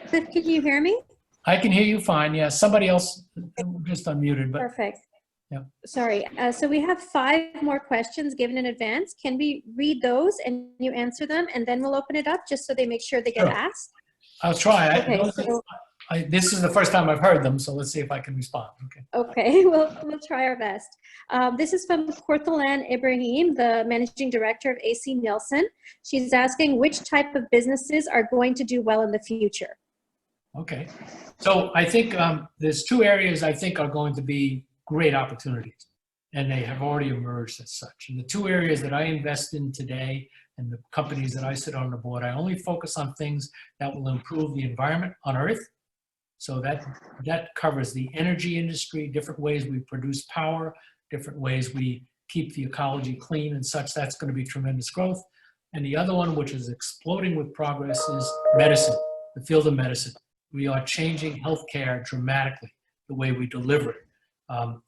Cliff, can you hear me? I can hear you fine. Yeah, somebody else just unmuted, but Perfect. yeah. Sorry. So we have 5 more questions given in advance. Can we read those and you answer them, and then we'll open it up just so they make sure they get Sure. asked? I'll try. Okay, This is the first time I've heard them, so let's see if I can respond. Okay. Okay, we'll try our best. This is from Kortalan Ibrahim, the managing director of AC Nielsen. She's asking which type of businesses are going to do well in the future. Okay. So I think there's 2 areas I think are going to be great opportunities, and they have already emerged as such. And the 2 areas that I invest in today and the companies that I sit on the board, I only focus on things that will improve the environment on Earth. So that covers the energy industry, different ways we produce power, different ways we keep the ecology clean and such. That's going to be tremendous growth. And the other one, which is exploding with progress, is medicine, the field of medicine. We are changing healthcare dramatically, the way we deliver it.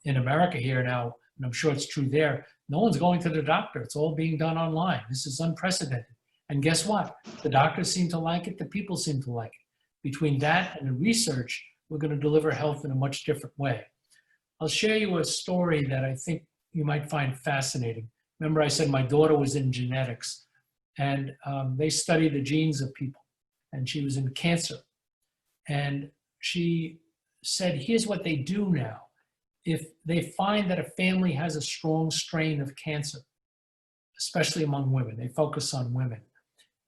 In America here now, and I'm sure it's true there, no one's going to the doctor. It's all being done online. This is unprecedented. And guess what? The doctors seem to like it. The people seem to like it. Between that and the research, we're going to deliver health in a much different way. I'll share you a story that I think you might find fascinating. Remember I said my daughter was in genetics, and they study the genes of people, and she was in cancer. And she said, here's what they do now. If they find that a family has a strong strain of cancer, especially among women, they focus on women,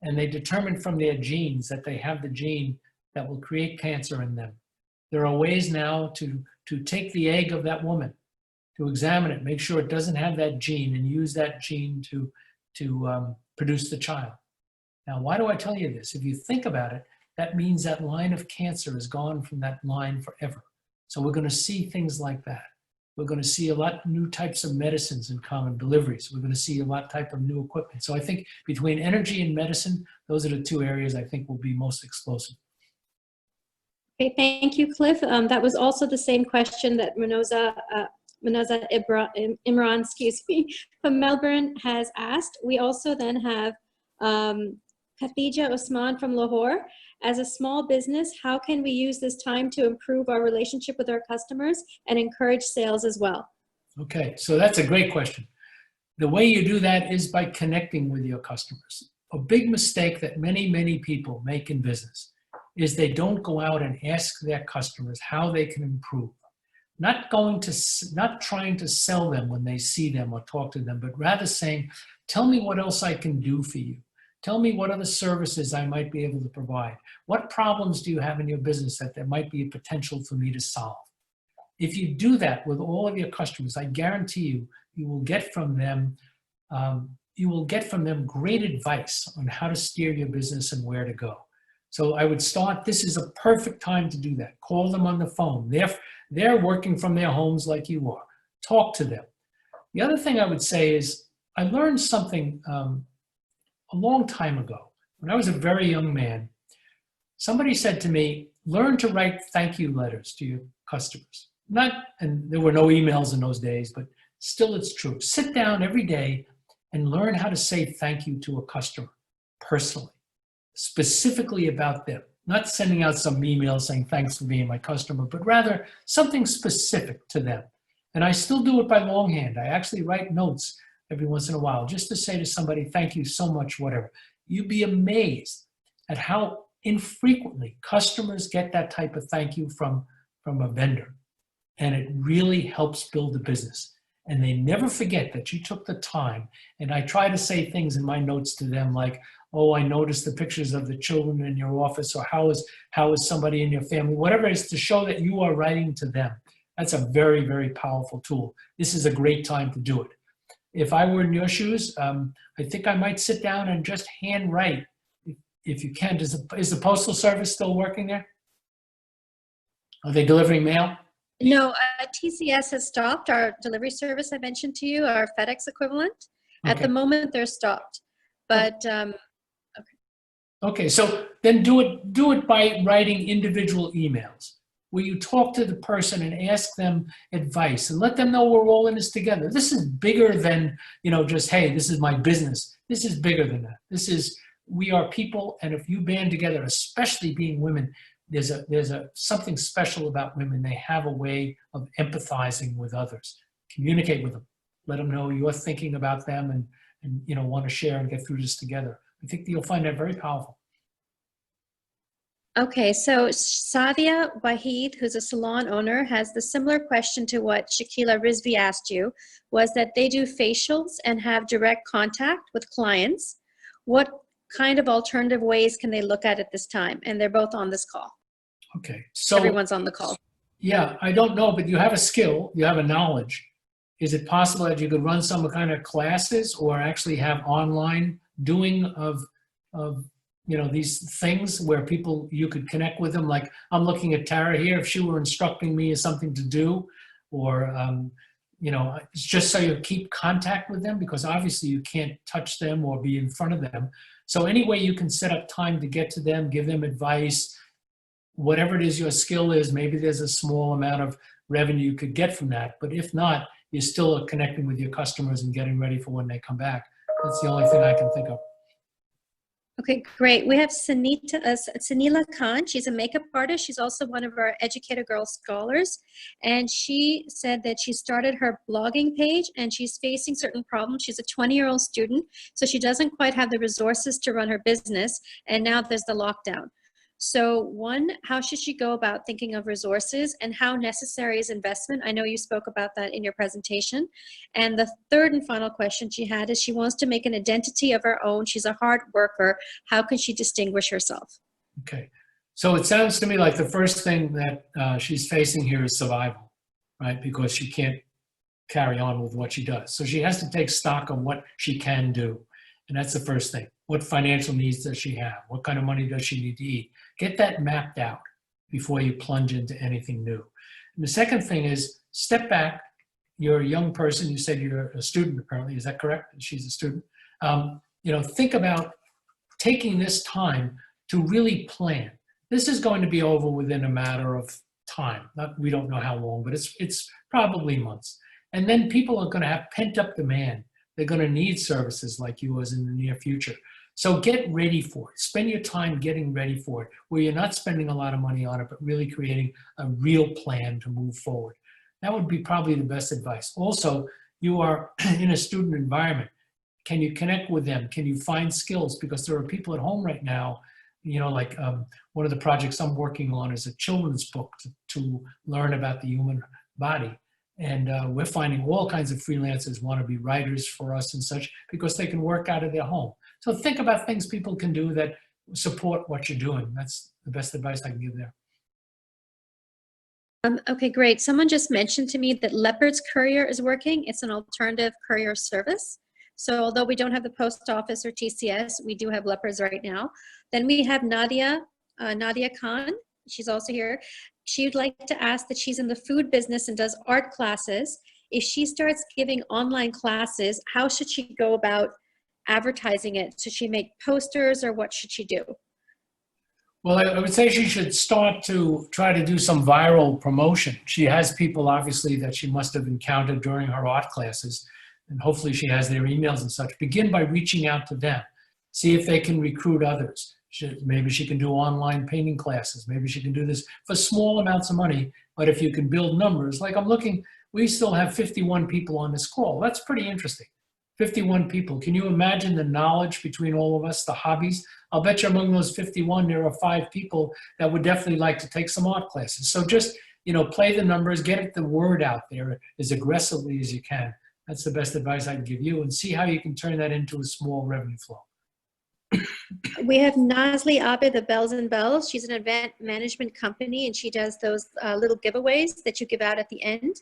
and they determine from their genes that they have the gene that will create cancer in them. There are ways now to take the egg of that woman, to examine it, make sure it doesn't have that gene, and use that gene to produce the child. Now, why do I tell you this? If you think about it, that means that line of cancer is gone from that line forever. So we're going to see things like that. We're going to see a lot of new types of medicines and common deliveries. We're going to see a lot type of new equipment. So I think between energy and medicine, those are the 2 areas I think will be most explosive. Okay, thank you, Cliff. That was also the same question that Manoza Imran, excuse me, from Melbourne has asked. We also then have Khadija Osman from Lahore. As a small business, how can we use this time to improve our relationship with our customers and encourage sales as well? Okay, so that's a great question. The way you do that is by connecting with your customers. A big mistake that many, many people make in business is they don't go out and ask their customers how they can improve. Not trying to sell them when they see them or talk to them, but rather saying, tell me what else I can do for you. Tell me what other services I might be able to provide. What problems do you have in your business that there might be a potential for me to solve? If you do that with all of your customers, I guarantee you, you will get from them great advice on how to steer your business and where to go. So I would start, this is a perfect time to do that. Call them on the phone. They're working from their homes like you are. Talk to them. The other thing I would say is, I learned something a long time ago. When I was a very young man, somebody said to me, learn to write thank you letters to your customers. And there were no emails in those days, but still it's true. Sit down every day and learn how to say thank you to a customer personally, specifically about them. Not sending out some email saying thanks for being my customer, but rather something specific to them. And I still do it by longhand. I actually write notes every once in a while just to say to somebody, thank you so much, whatever. You'd be amazed at how infrequently customers get that type of thank you from a vendor. And it really helps build a business. and they never forget that you took the time. And I try to say things in my notes to them like, oh, I noticed the pictures of the children in your office, or how is somebody in your family, whatever it is, to show that you are writing to them. That's a very, very powerful tool. This is a great time to do it. If I were in your shoes, I think I might sit down and just handwrite if you can. Is the Postal Service still working there? Are they delivering mail? No, TCS has stopped our delivery service I mentioned to you, our FedEx equivalent. At the Okay. moment, they're stopped. But Okay, so then do it by writing individual emails where you talk to the person and ask them advice and let them know we're all in this together. This is bigger than, just, hey, this is my business. This is bigger than that. We are people, and if you band together, especially being women, there's something special about women. They have a way of empathizing with others. Communicate with them. Let them know you're thinking about them and want to share and get through this together. I think you'll find that very powerful. okay, so Sadia Wahid, who's a salon owner, has the similar question to what Shakila Rizvi asked you, was that they do facials and have direct contact with clients. What kind of alternative ways can they look at this time? And they're both on this call. Okay, so Everyone's on the call. yeah, I don't know, but you have a skill, you have a knowledge. Is it possible that you could run some kind of classes or actually have online doing of these things where you could connect with them? Like I'm looking at Tara here, if she were instructing me as something to do, or it's just so you keep contact with them, because obviously you can't touch them or be in front of them. So any way you can set up time to get to them, give them advice, whatever it is your skill is, maybe there's a small amount of revenue you could get from that. But if not, you're still connecting with your customers and getting ready for when they come back. That's the only thing I can think of. Okay, great. We have Sanila Khan. She's a makeup artist. She's also one of our Educator Girl Scholars. And she said that she started her blogging page and she's facing certain problems. She's a 20-year-old student, so she doesn't quite have the resources to run her business. And now there's the lockdown. So one, how should she go about thinking of resources, and how necessary is investment? I know you spoke about that in your presentation. And the third and final question she had is she wants to make an identity of her own. She's a hard worker. How can she distinguish herself? Okay, so it sounds to me like the first thing that she's facing here is survival, right? Because she can't carry on with what she does. So she has to take stock of what she can do. And that's the first thing. What financial needs does she have? What kind of money does she need to eat? Get that mapped out before you plunge into anything new. And the second thing is step back. You're a young person. You said you're a student, apparently. Is that correct? She's a student. Think about taking this time to really plan. This is going to be over within a matter of time. We don't know how long, but it's probably months. And then people are going to have pent up demand. They're going to need services like yours in the near future. So get ready for it. Spend your time getting ready for it, where you're not spending a lot of money on it, but really creating a real plan to move forward. That would be probably the best advice. Also, you are in a student environment. Can you connect with them? Can you find skills? Because there are people at home right now, one of the projects I'm working on is a children's book to learn about the human body. And we're finding all kinds of freelancers want to be writers for us and such, because they can work out of their home. So think about things people can do that support what you're doing. That's the best advice I can give there. Okay, great. Someone just mentioned to me that Leopard's Courier is working. It's an alternative courier service. So although we don't have the post office or TCS, we do have Leopards right now. Then we have Nadia Khan. She's also here. She'd like to ask that she's in the food business and does art classes. If she starts giving online classes, how should she go about advertising it? Should she make posters, or what should she do? Well, I would say she should start to try to do some viral promotion. She has people, obviously, that she must have encountered during her art classes, and hopefully she has their emails and such. Begin by reaching out to them. See if they can recruit others. Maybe she can do online painting classes. Maybe she can do this for small amounts of money, but if you can build numbers, like I'm looking, we still have 51 people on this call. That's pretty interesting. 51 people. Can you imagine the knowledge between all of us, the hobbies? I'll bet you among those 51, there are 5 people that would definitely like to take some art classes. So just play the numbers, get the word out there as aggressively as you can. That's the best advice I can give you, and see how you can turn that into a small revenue flow. We have Nazli Abid, the Bells and Bells. She's an event management company, and she does those little giveaways that you give out at the end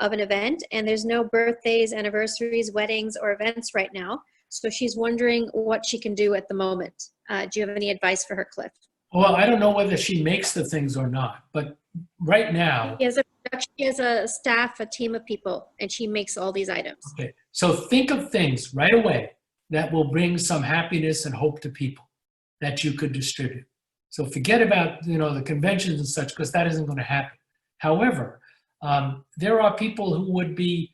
of an event. And there's no birthdays, anniversaries, weddings, or events right now. So she's wondering what she can do at the moment. Do you have any advice for her, Cliff? Well, I don't know whether she makes the things or not, but right now. She has a staff, a team of people, and she makes all these items. Okay, so think of things right away that will bring some happiness and hope to people that you could distribute. So forget about, the conventions and such, because that isn't going to happen. However, there are people who would be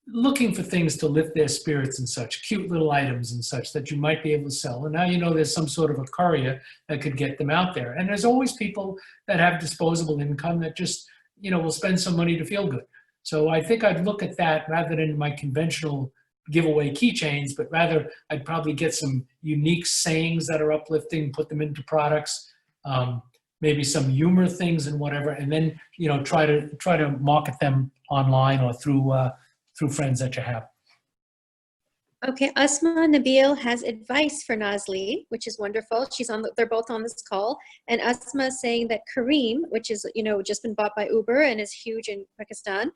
looking for things to lift their spirits and such, cute little items and such that you might be able to sell. And now there's some sort of a courier that could get them out there. And there's always people that have disposable income that just, will spend some money to feel good. So I think I'd look at that rather than my conventional giveaway keychains, but rather I'd probably get some unique sayings that are uplifting, put them into products, maybe some humor things and whatever, and then try to market them online or through friends that you have. Okay, Asma Nabil has advice for Nazli, which is wonderful. They're both on this call, and Asma is saying that Kareem, which is just been bought by Uber and is huge in Pakistan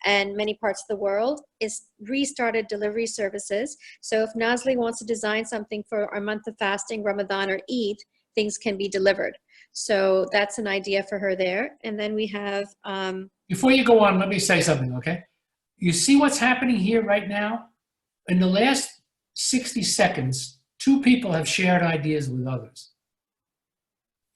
and many parts of the world, is restarted delivery services. So if Nazli wants to design something for our month of fasting, Ramadan or Eid, things can be delivered. So that's an idea for her there. And then we have. Before you go on, let me say something, okay? You see what's happening here right now? In the last 60 seconds, 2 people have shared ideas with others.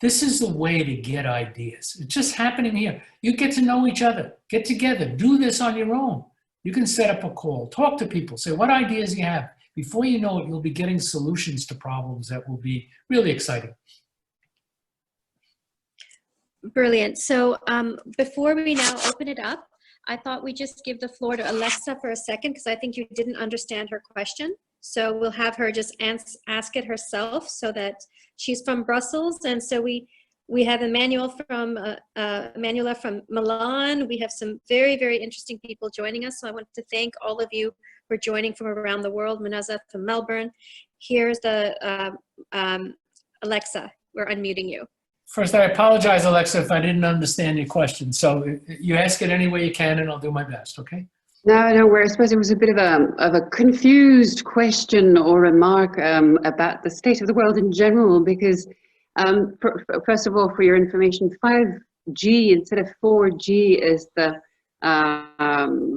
This is the way to get ideas. It's just happening here. You get to know each other, get together, do this on your own. You can set up a call, talk to people, say what ideas you have. Before you know it, you'll be getting solutions to problems that will be really exciting. Brilliant. So before we now open it up, I thought we'd just give the floor to Alexa for a second, because I think you didn't understand her question. So we'll have her just ask it herself, so that she's from Brussels. And so we have Emmanuel from Emanuela from Milan. We have some very, very interesting people joining us. So I want to thank all of you for joining from around the world. Manaza from Melbourne. Here's the Alexa, we're unmuting you. First, I apologize, Alexa, if I didn't understand your question. So you ask it any way you can, and I'll do my best, okay? No, where I suppose it was a bit of a confused question or remark about the state of the world in general, because first of all, for your information, 5G instead of 4G is the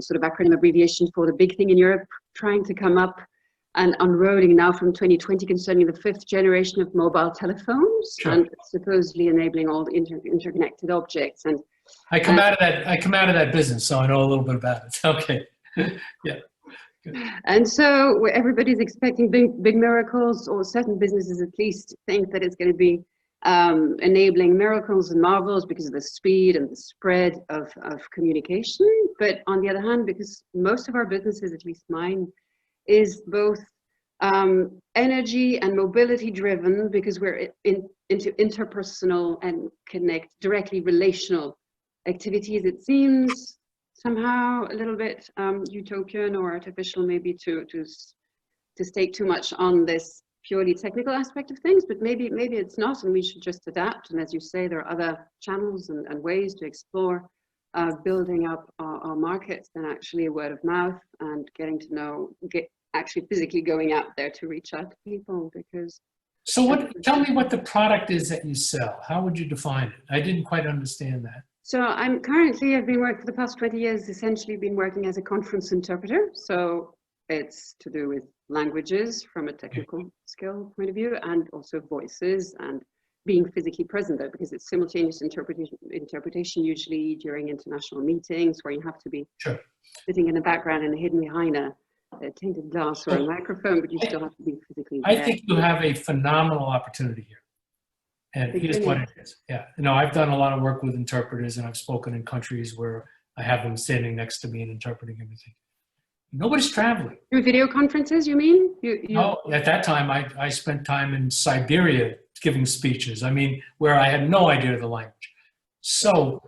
sort of acronym abbreviation for the big thing in Europe trying to come up and unrolling now from 2020 concerning the 5th generation of mobile telephones. Sure. And supposedly enabling all the interconnected objects. And I come out of that business, so I know a little bit about it. Okay. Yeah. Good. And so everybody's expecting big miracles, or certain businesses at least think that it's going to be enabling miracles and marvels because of the speed and the spread of communication. But on the other hand, because most of our businesses, at least mine, is both energy and mobility driven, because we're into interpersonal and directly relational activities. It seems somehow a little bit utopian or artificial maybe to stake too much on this purely technical aspect of things, but maybe it's not, and we should just adapt. And as you say, there are other channels and ways to explore building up our markets than actually word of mouth and getting to know, actually physically going out there to reach out to people. Because tell me what the product is that you sell. How would you define it? I didn't quite understand that. So I've been working for the past 20 years, essentially been working as a conference interpreter. So it's to do with languages from a technical skill point of view, and also voices, and being physically present there, because it's simultaneous interpretation usually during international meetings where you have to be sitting in the background and hidden behind a tainted glass or a microphone, but you still have to be physically there. I think you have a phenomenal opportunity here. And here's what it is. Yeah, I've done a lot of work with interpreters, and I've spoken in countries where I have them standing next to me and interpreting everything. Nobody's traveling. Through video conferences, you mean? No, at that time, I spent time in Siberia giving speeches. I mean, where I had no idea of the language. So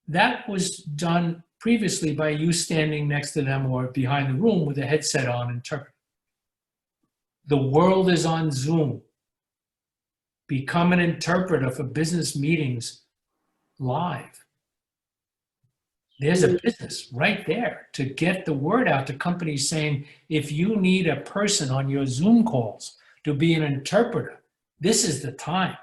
that was done previously by you standing next to them or behind the room with a headset on interpreting. The world is on Zoom. Become an interpreter for business meetings live. There's a business right there to get the word out to companies saying, if you need a person on your Zoom calls to be an interpreter, this is the time.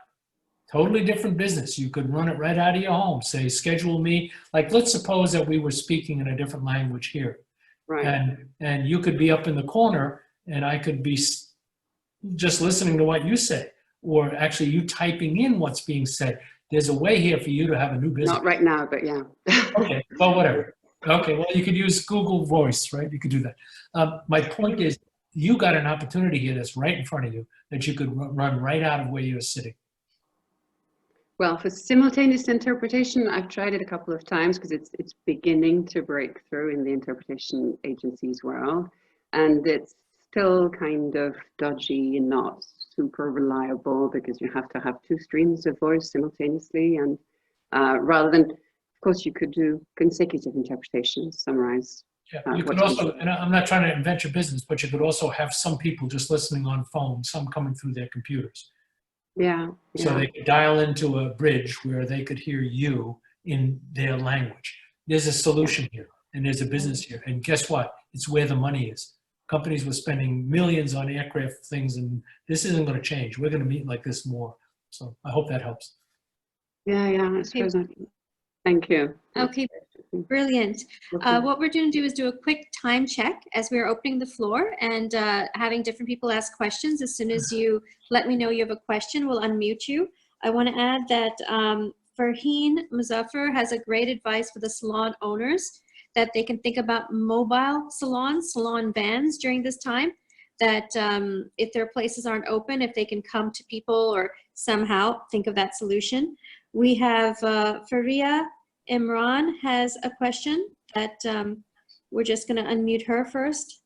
Totally different business. You could run it right out of your home. Say, schedule me. Like, let's suppose that we were speaking in a different language here. Right. And you could be up in the corner and I could be just listening to what you say, or actually you typing in what's being said. There's a way here for you to have a new business. Not right now, but yeah. Okay, well, whatever. Okay, well, you could use Google Voice, right? You could do that. My point is, you got an opportunity here that's right in front of you that you could run right out of where you're sitting. Well, for simultaneous interpretation, I've tried it a couple of times because it's beginning to break through in the interpretation agencies world, and it's still kind of dodgy and not super reliable because you have to have two streams of voice simultaneously, and rather than, of course, you could do consecutive interpretations, summarize. Yeah, you could also, and I'm not trying to invent your business, but you could also have some people just listening on phones, some coming through their computers. Yeah. So they could dial into a bridge where they could hear you in their language. There's a solution here, and there's a business here. And guess what? It's where the money is. Companies were spending millions on aircraft things, and this isn't going to change. We're going to meet like this more. So I hope that helps. Yeah, I suppose. Thank you. Okay, brilliant. What we're going to do is do a quick time check as we're opening the floor and having different people ask questions. As soon as you let me know you have a question, we'll unmute you. I want to add that Farheen Muzaffar has a great advice for the salon owners, that they can think about mobile salons, salon vans during this time, that if their places aren't open, if they can come to people or somehow think of that solution. We have Faria Imran has a question that we're just going to unmute her first.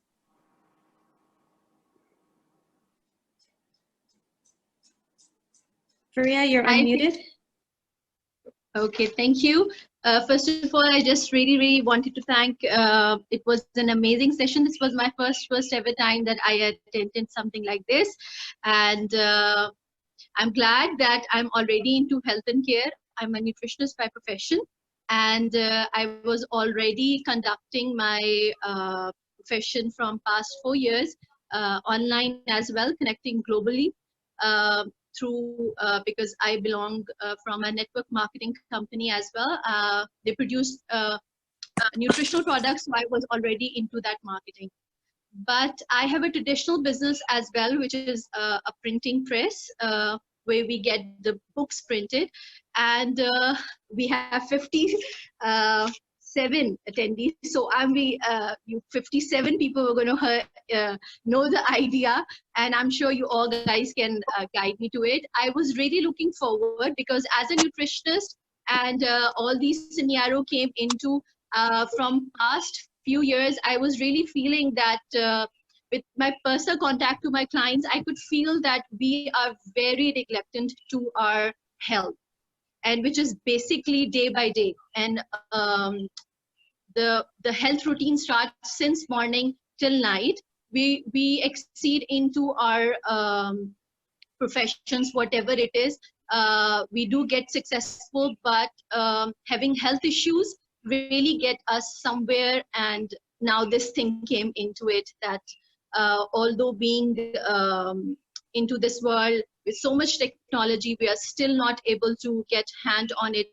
Faria, you're unmuted. Okay, thank you. First of all, I just really wanted to thank, it was an amazing session. This was my first ever time that I attended something like this. And I'm glad that I'm already into health and care. I'm a nutritionist by profession. And I was already conducting my profession from past 4 years online as well, connecting globally through, because I belong from a network marketing company as well. They produce nutritional products, so I was already into that marketing. But I have a traditional business as well, which is a printing press, where we get the books printed, and we have 57 attendees. So you 57 people are going to know the idea, and I'm sure you all guys can guide me to it. I was really looking forward because as a nutritionist, and all these scenario came into from past few years, I was really feeling that with my personal contact to my clients, I could feel that we are very neglected to our health, and which is basically day by day. And the health routine starts since morning till night. We exceed into our professions, whatever it is. We do get successful, but having health issues really get us somewhere. And now this thing came into it, that although being into this world with so much technology, we are still not able to get hand on it.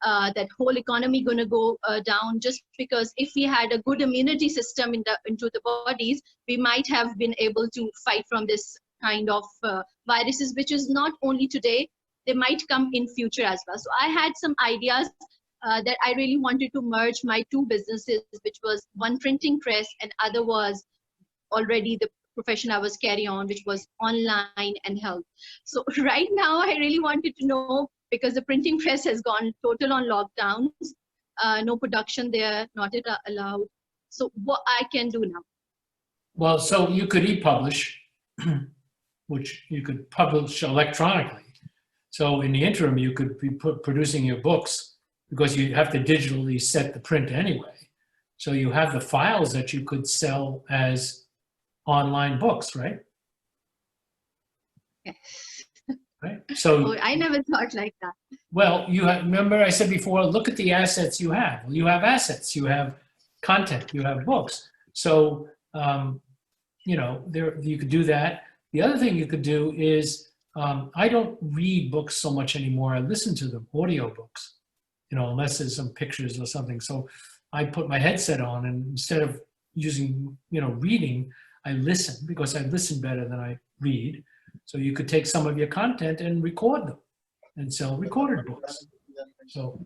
That whole economy gonna go down, just because if we had a good immunity system into the bodies, we might have been able to fight from this kind of viruses, which is not only today, they might come in future as well. So I had some ideas that I really wanted to merge my two businesses, which was one printing press and other was already the profession I was carrying on, which was online and health. So right now I really wanted to know, because the printing press has gone total on lockdowns, no production there, not allowed. So what I can do now? Well, so you could e-publish, which you could publish electronically. So in the interim, you could be producing your books because you have to digitally set the print anyway. So you have the files that you could sell as online books, right? Yes. Right. So Oh, I never thought like that. well, remember I said before, look at the assets you have. Well, you have assets, you have content, you have books. So, you know, you could do that. The other thing you could do is, I don't read books so much anymore. I listen to them, audio books, you know, unless there's some pictures or something. So I put my headset on, and instead of using, you know, reading, I listen, because I listen better than I read. So you could take some of your content and record them and sell recorded books. So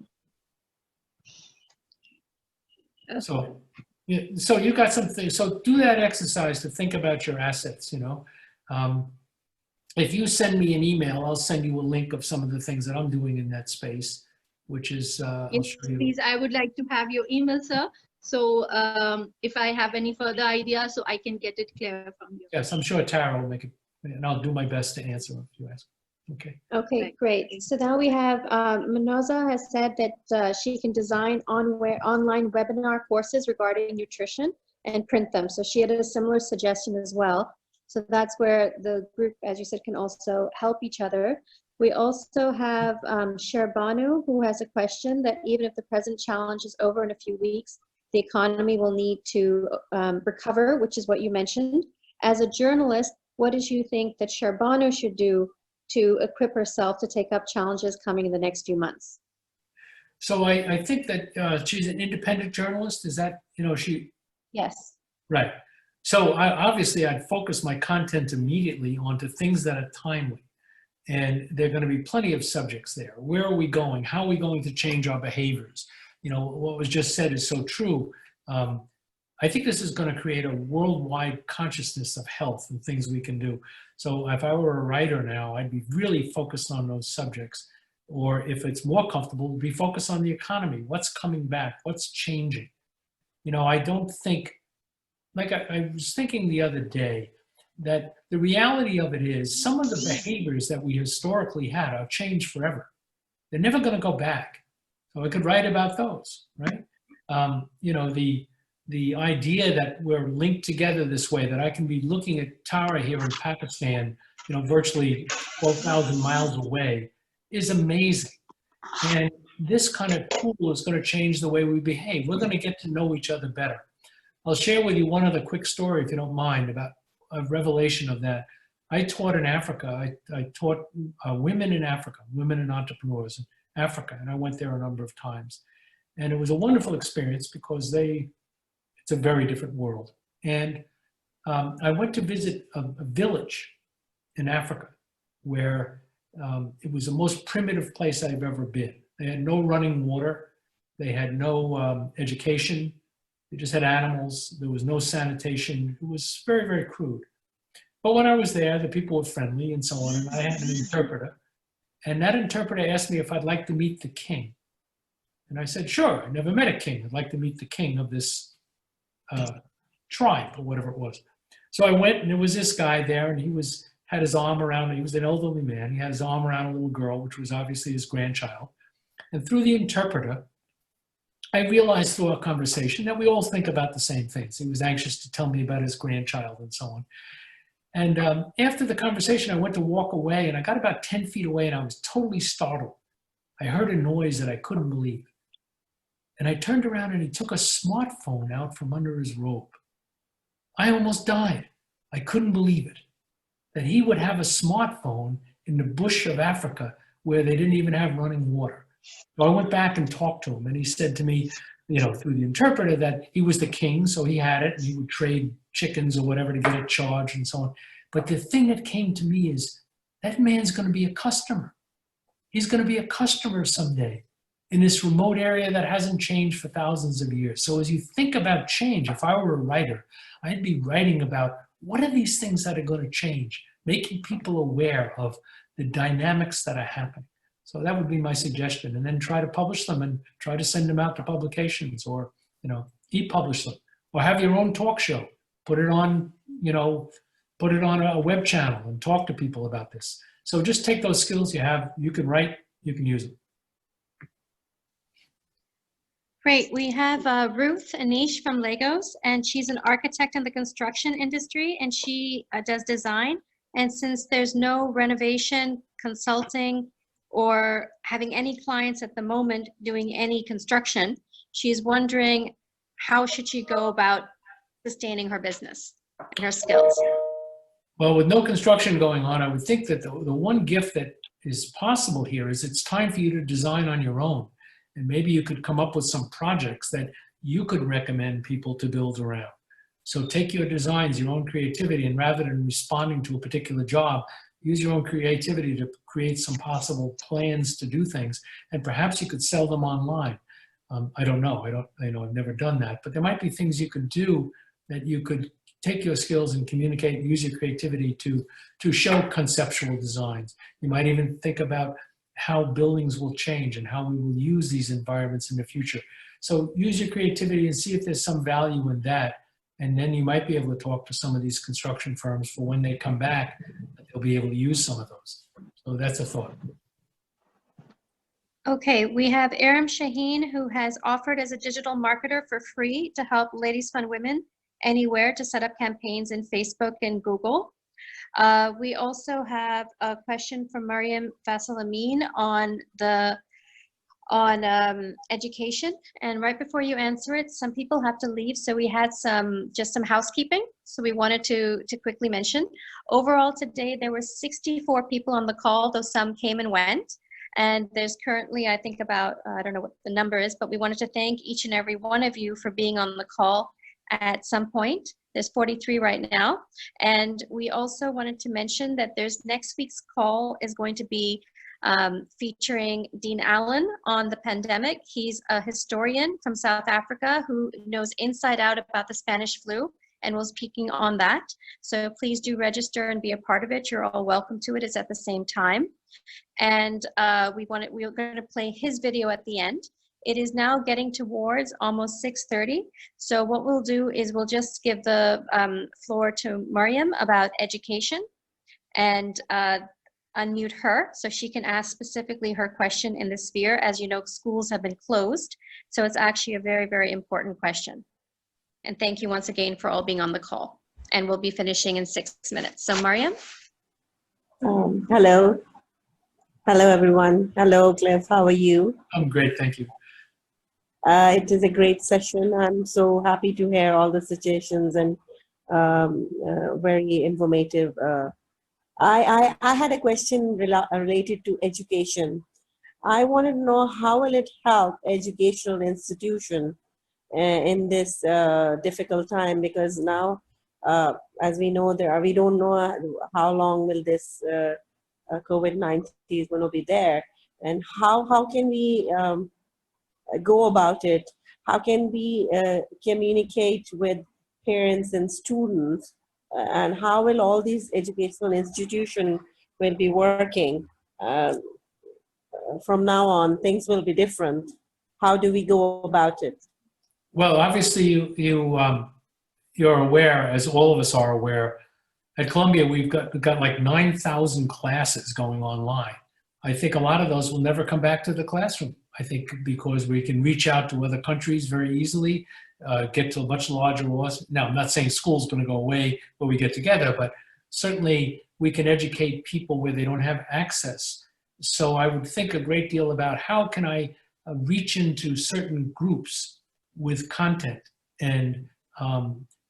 yeah, so you got something. So do that exercise to think about your assets. You know, if you send me an email, I'll send you a link of some of the things that I'm doing in that space, which is I'll Yes, show you. please, I would like to have your email, sir. So if I have any further ideas, so I can get it clear from you. Yes, I'm sure Tara will make it, and I'll do my best to answer if you ask. Okay. Okay, Right. great. So now we have, Manoza has said that she can design online webinar courses regarding nutrition and print them. So she had a similar suggestion as well. So that's where the group, as you said, can also help each other. We also have Sherbanu, who has a question that even if the present challenge is over in a few weeks, the economy will need to recover, which is what you mentioned. As a journalist, what did you think that Sherbanu should do to equip herself to take up challenges coming in the next few months? So I think that she's an independent journalist. Is that, you know, she? Yes. Right. So obviously I'd focus my content immediately onto things that are timely. And there are going to be plenty of subjects there. Where are we going? How are we going to change our behaviors? You know, what was just said is so true. I think this is going to create a worldwide consciousness of health and things we can do. So if I were a writer now, I'd be really focused on those subjects. Or if it's more comfortable, be focused on the economy. What's coming back? What's changing? You know, I don't think, like I was thinking the other day, that the reality of it is some of the behaviors that we historically had are changed forever. They're never going to go back. So I could write about those, right? You know, the idea that we're linked together this way, that I can be looking at Tara here in Pakistan, you know, virtually 12,000 miles away, is amazing. And this kind of tool is going to change the way we behave. We're going to get to know each other better. I'll share with you one other quick story, if you don't mind, about a revelation of that. I taught in Africa. I taught women in Africa, women and entrepreneurs in Africa, and I went there a number of times. And it was a wonderful experience because it's a very different world. And I went to visit a village in Africa where it was the most primitive place I've ever been. They had no running water. They had no education. They just had animals. There was no sanitation. It was very, very crude. But when I was there, the people were friendly and so on, and I had an interpreter. And that interpreter asked me if I'd like to meet the king. And I said, sure, I never met a king. I'd like to meet the king of this tribe or whatever it was. So I went, and there was this guy there, and he had his arm around me. He was an elderly man. He had his arm around a little girl, which was obviously his grandchild. And through the interpreter, I realized through our conversation that we all think about the same things. He was anxious to tell me about his grandchild and so on. And after the conversation, I went to walk away, and I got about 10 feet away, and I was totally startled. I heard a noise that I couldn't believe. And I turned around, and he took a smartphone out from under his robe. I almost died. I couldn't believe it, that he would have a smartphone in the bush of Africa where they didn't even have running water. So I went back and talked to him, and he said to me, you know, through the interpreter, that he was the king, so he had it, and he would trade chickens or whatever to get it charged and so on. But the thing that came to me is that man's going to be a customer. He's going to be a customer someday in this remote area that hasn't changed for thousands of years. So as you think about change, if I were a writer, I'd be writing about what are these things that are going to change, making people aware of the dynamics that are happening. So that would be my suggestion. And then try to publish them and try to send them out to publications, or, you know, e-publish them, or have your own talk show. Put it on, you know, put it on a web channel and talk to people about this. So just take those skills you have. You can write, you can use them. Great. We have Ruth Anish from Legos, and she's an architect in the construction industry, and she does design. And since there's no renovation, consulting, or having any clients at the moment doing any construction, she's wondering how should she go about sustaining her business and her skills. Well, with no construction going on, I would think that the one gift that is possible here is it's time for you to design on your own. And maybe you could come up with some projects that you could recommend people to build around. So take your designs, your own creativity, and rather than responding to a particular job, use your own creativity to create some possible plans to do things. And perhaps you could sell them online. I don't know. I've never done that. But there might be things you could do that you could take your skills and communicate, use your creativity to show conceptual designs. You might even think about how buildings will change and how we will use these environments in the future. So use your creativity and see if there's some value in that. And then you might be able to talk to some of these construction firms for when they come back, they'll be able to use some of those. So that's a thought. Okay, we have Aram Shaheen, who has offered as a digital marketer for free to help Ladies Fund Women anywhere to set up campaigns in Facebook and Google. We also have a question from Mariam Faisal Amin on education. And right before you answer it, some people have to leave, so we had just some housekeeping. So we wanted to quickly mention. Overall today, there were 64 people on the call, though some came and went. And there's currently, I think about, I don't know what the number is, but we wanted to thank each and every one of you for being on the call at some point. There's 43 right now. And we also wanted to mention that there's next week's call is going to be featuring Dean Allen on the pandemic. He's a historian from South Africa who knows inside out about the Spanish flu and was speaking on that. So please do register and be a part of it. You're all welcome to it. It's at the same time. And we're going to play his video at the end. It is now getting towards almost 6:30. So what we'll do is we'll just give the floor to Mariam about education and unmute her so she can ask specifically her question in the sphere. As you know, schools have been closed. So it's actually a very, very important question. And thank you once again for all being on the call. And we'll be finishing in 6 minutes. So Mariam. Hello. Hello, everyone. Hello, Cliff. How are you? I'm great, thank you. It is a great session. I'm so happy to hear all the suggestions and very informative. I had a question related to education. I wanted to know how will it help educational institution in this difficult time, because now, as we know, we don't know how long will this COVID-19 is going to be there, and how can we go about it? How can we communicate with parents and students, and how will all these educational institutions will be working? From now on, things will be different. How do we go about it? Well, obviously you're aware, as all of us are aware, at Columbia we've got like 9,000 classes going online. I think a lot of those will never come back to the classroom. I think because we can reach out to other countries very easily, get to a much larger audience. Now, I'm not saying school's going to go away where we get together, but certainly we can educate people where they don't have access. So I would think a great deal about how can I reach into certain groups with content and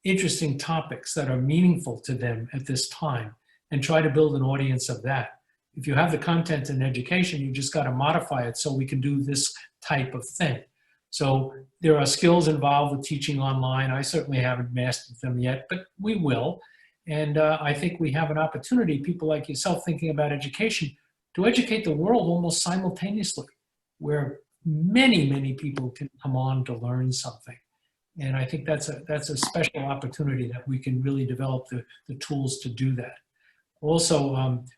interesting topics that are meaningful to them at this time, and try to build an audience of that. If you have the content and education, you just got to modify it so we can do this type of thing. So there are skills involved with teaching online. I certainly haven't mastered them yet, but we will. And I think we have an opportunity, people like yourself thinking about education, to educate the world almost simultaneously, where many, many people can come on to learn something. And I think that's a special opportunity that we can really develop the tools to do that. Also,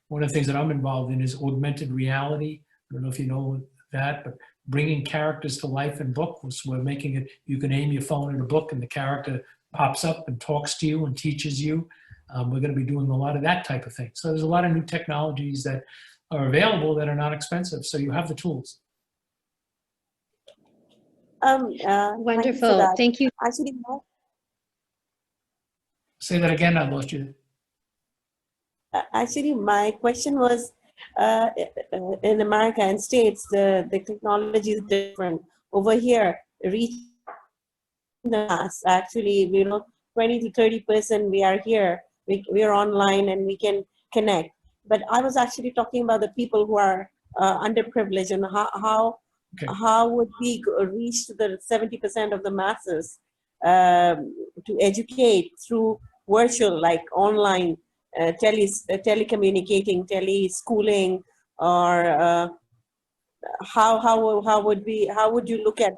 one of the things that I'm involved in is augmented reality. I don't know if you know that, but bringing characters to life in books. We're making it, you can aim your phone at a book and the character pops up and talks to you and teaches you. We're going to be doing a lot of that type of thing. So there's a lot of new technologies that are available that are not expensive. So you have the tools. Thank you for Wonderful. that. Thank you. Actually, Say that again, I lost you. actually, my question was, in America and States, the technology is different. Over here, reaching the mass, actually, 20 to 30% we are here, we are online and we can connect. But I was actually talking about the people who are underprivileged and how would we reach to the 70% of the masses to educate through virtual, like online telecommunicating, teleschooling, or how would you look at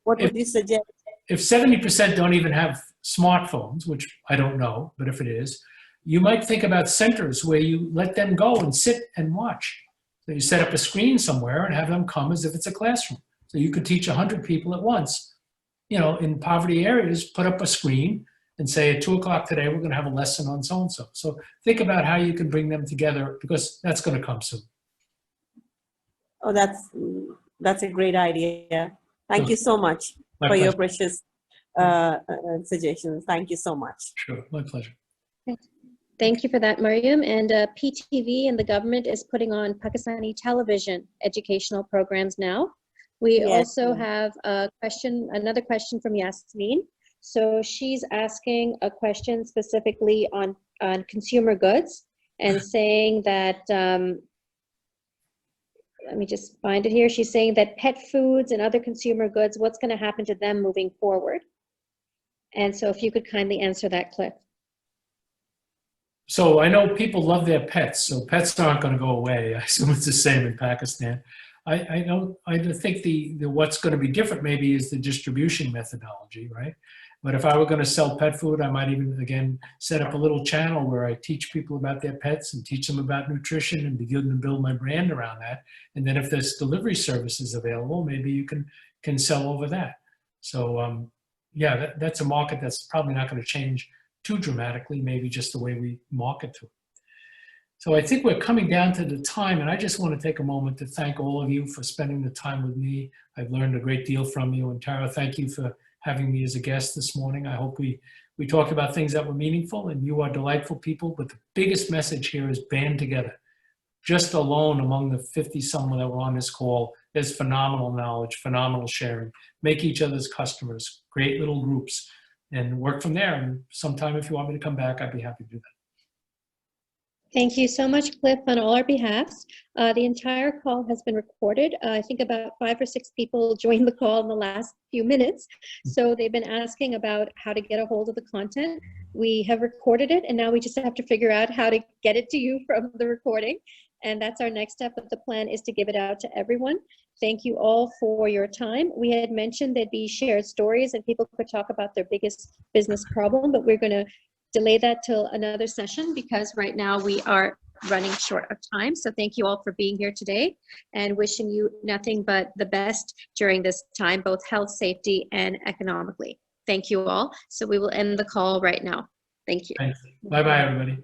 what would you suggest? If 70% don't even have smartphones, which I don't know, but if it is, you might think about centers where you let them go and sit and watch. So you set up a screen somewhere and have them come as if it's a classroom. So you could teach 100 people at once. In poverty areas, put up a screen and say at 2 o'clock today, we're going to have a lesson on so-and-so. So think about how you can bring them together, because that's going to come soon. Oh, that's a great idea. Thank you so much My for your pleasure. precious suggestions. Thank you so much. Sure, my pleasure. Thank you for that, Mariam. And PTV and the government is putting on Pakistani television educational programs now. We Yes. also have another question from Yasmin. So she's asking a question specifically on consumer goods and saying that, let me just find it here. She's saying that pet foods and other consumer goods, what's going to happen to them moving forward? And so if you could kindly answer that, Cliff. So I know people love their pets, so pets aren't going to go away. I assume it's the same in Pakistan. I think the what's going to be different maybe is the distribution methodology, right? But if I were going to sell pet food, I might even, again, set up a little channel where I teach people about their pets and teach them about nutrition and begin to build my brand around that. And then if there's delivery services available, maybe you can sell over that. So yeah, that's a market that's probably not going to change too dramatically, maybe just the way we market to it. So I think we're coming down to the time, and I just want to take a moment to thank all of you for spending the time with me. I've learned a great deal from you, and Tara, thank you for having me as a guest this morning. I hope we talked about things that were meaningful, and you are delightful people, but the biggest message here is band together. Just alone among the 50-some that were on this call, there's phenomenal knowledge, phenomenal sharing. Make each other's customers, create little groups, and work from there. And sometime if you want me to come back, I'd be happy to do that. Thank you so much, Cliff, on all our behalfs. The entire call has been recorded. I think about 5 or 6 people joined the call in the last few minutes. So they've been asking about how to get a hold of the content. We have recorded it, and now we just have to figure out how to get it to you from the recording. And that's our next step, but the plan is to give it out to everyone. Thank you all for your time. We had mentioned there'd be shared stories and people could talk about their biggest business problem, but we're going to delay that till another session because right now we are running short of time. So thank you all for being here today and wishing you nothing but the best during this time, both health, safety, and economically. Thank you all. So we will end the call right now. Thank you. Thanks. Bye-bye, everybody.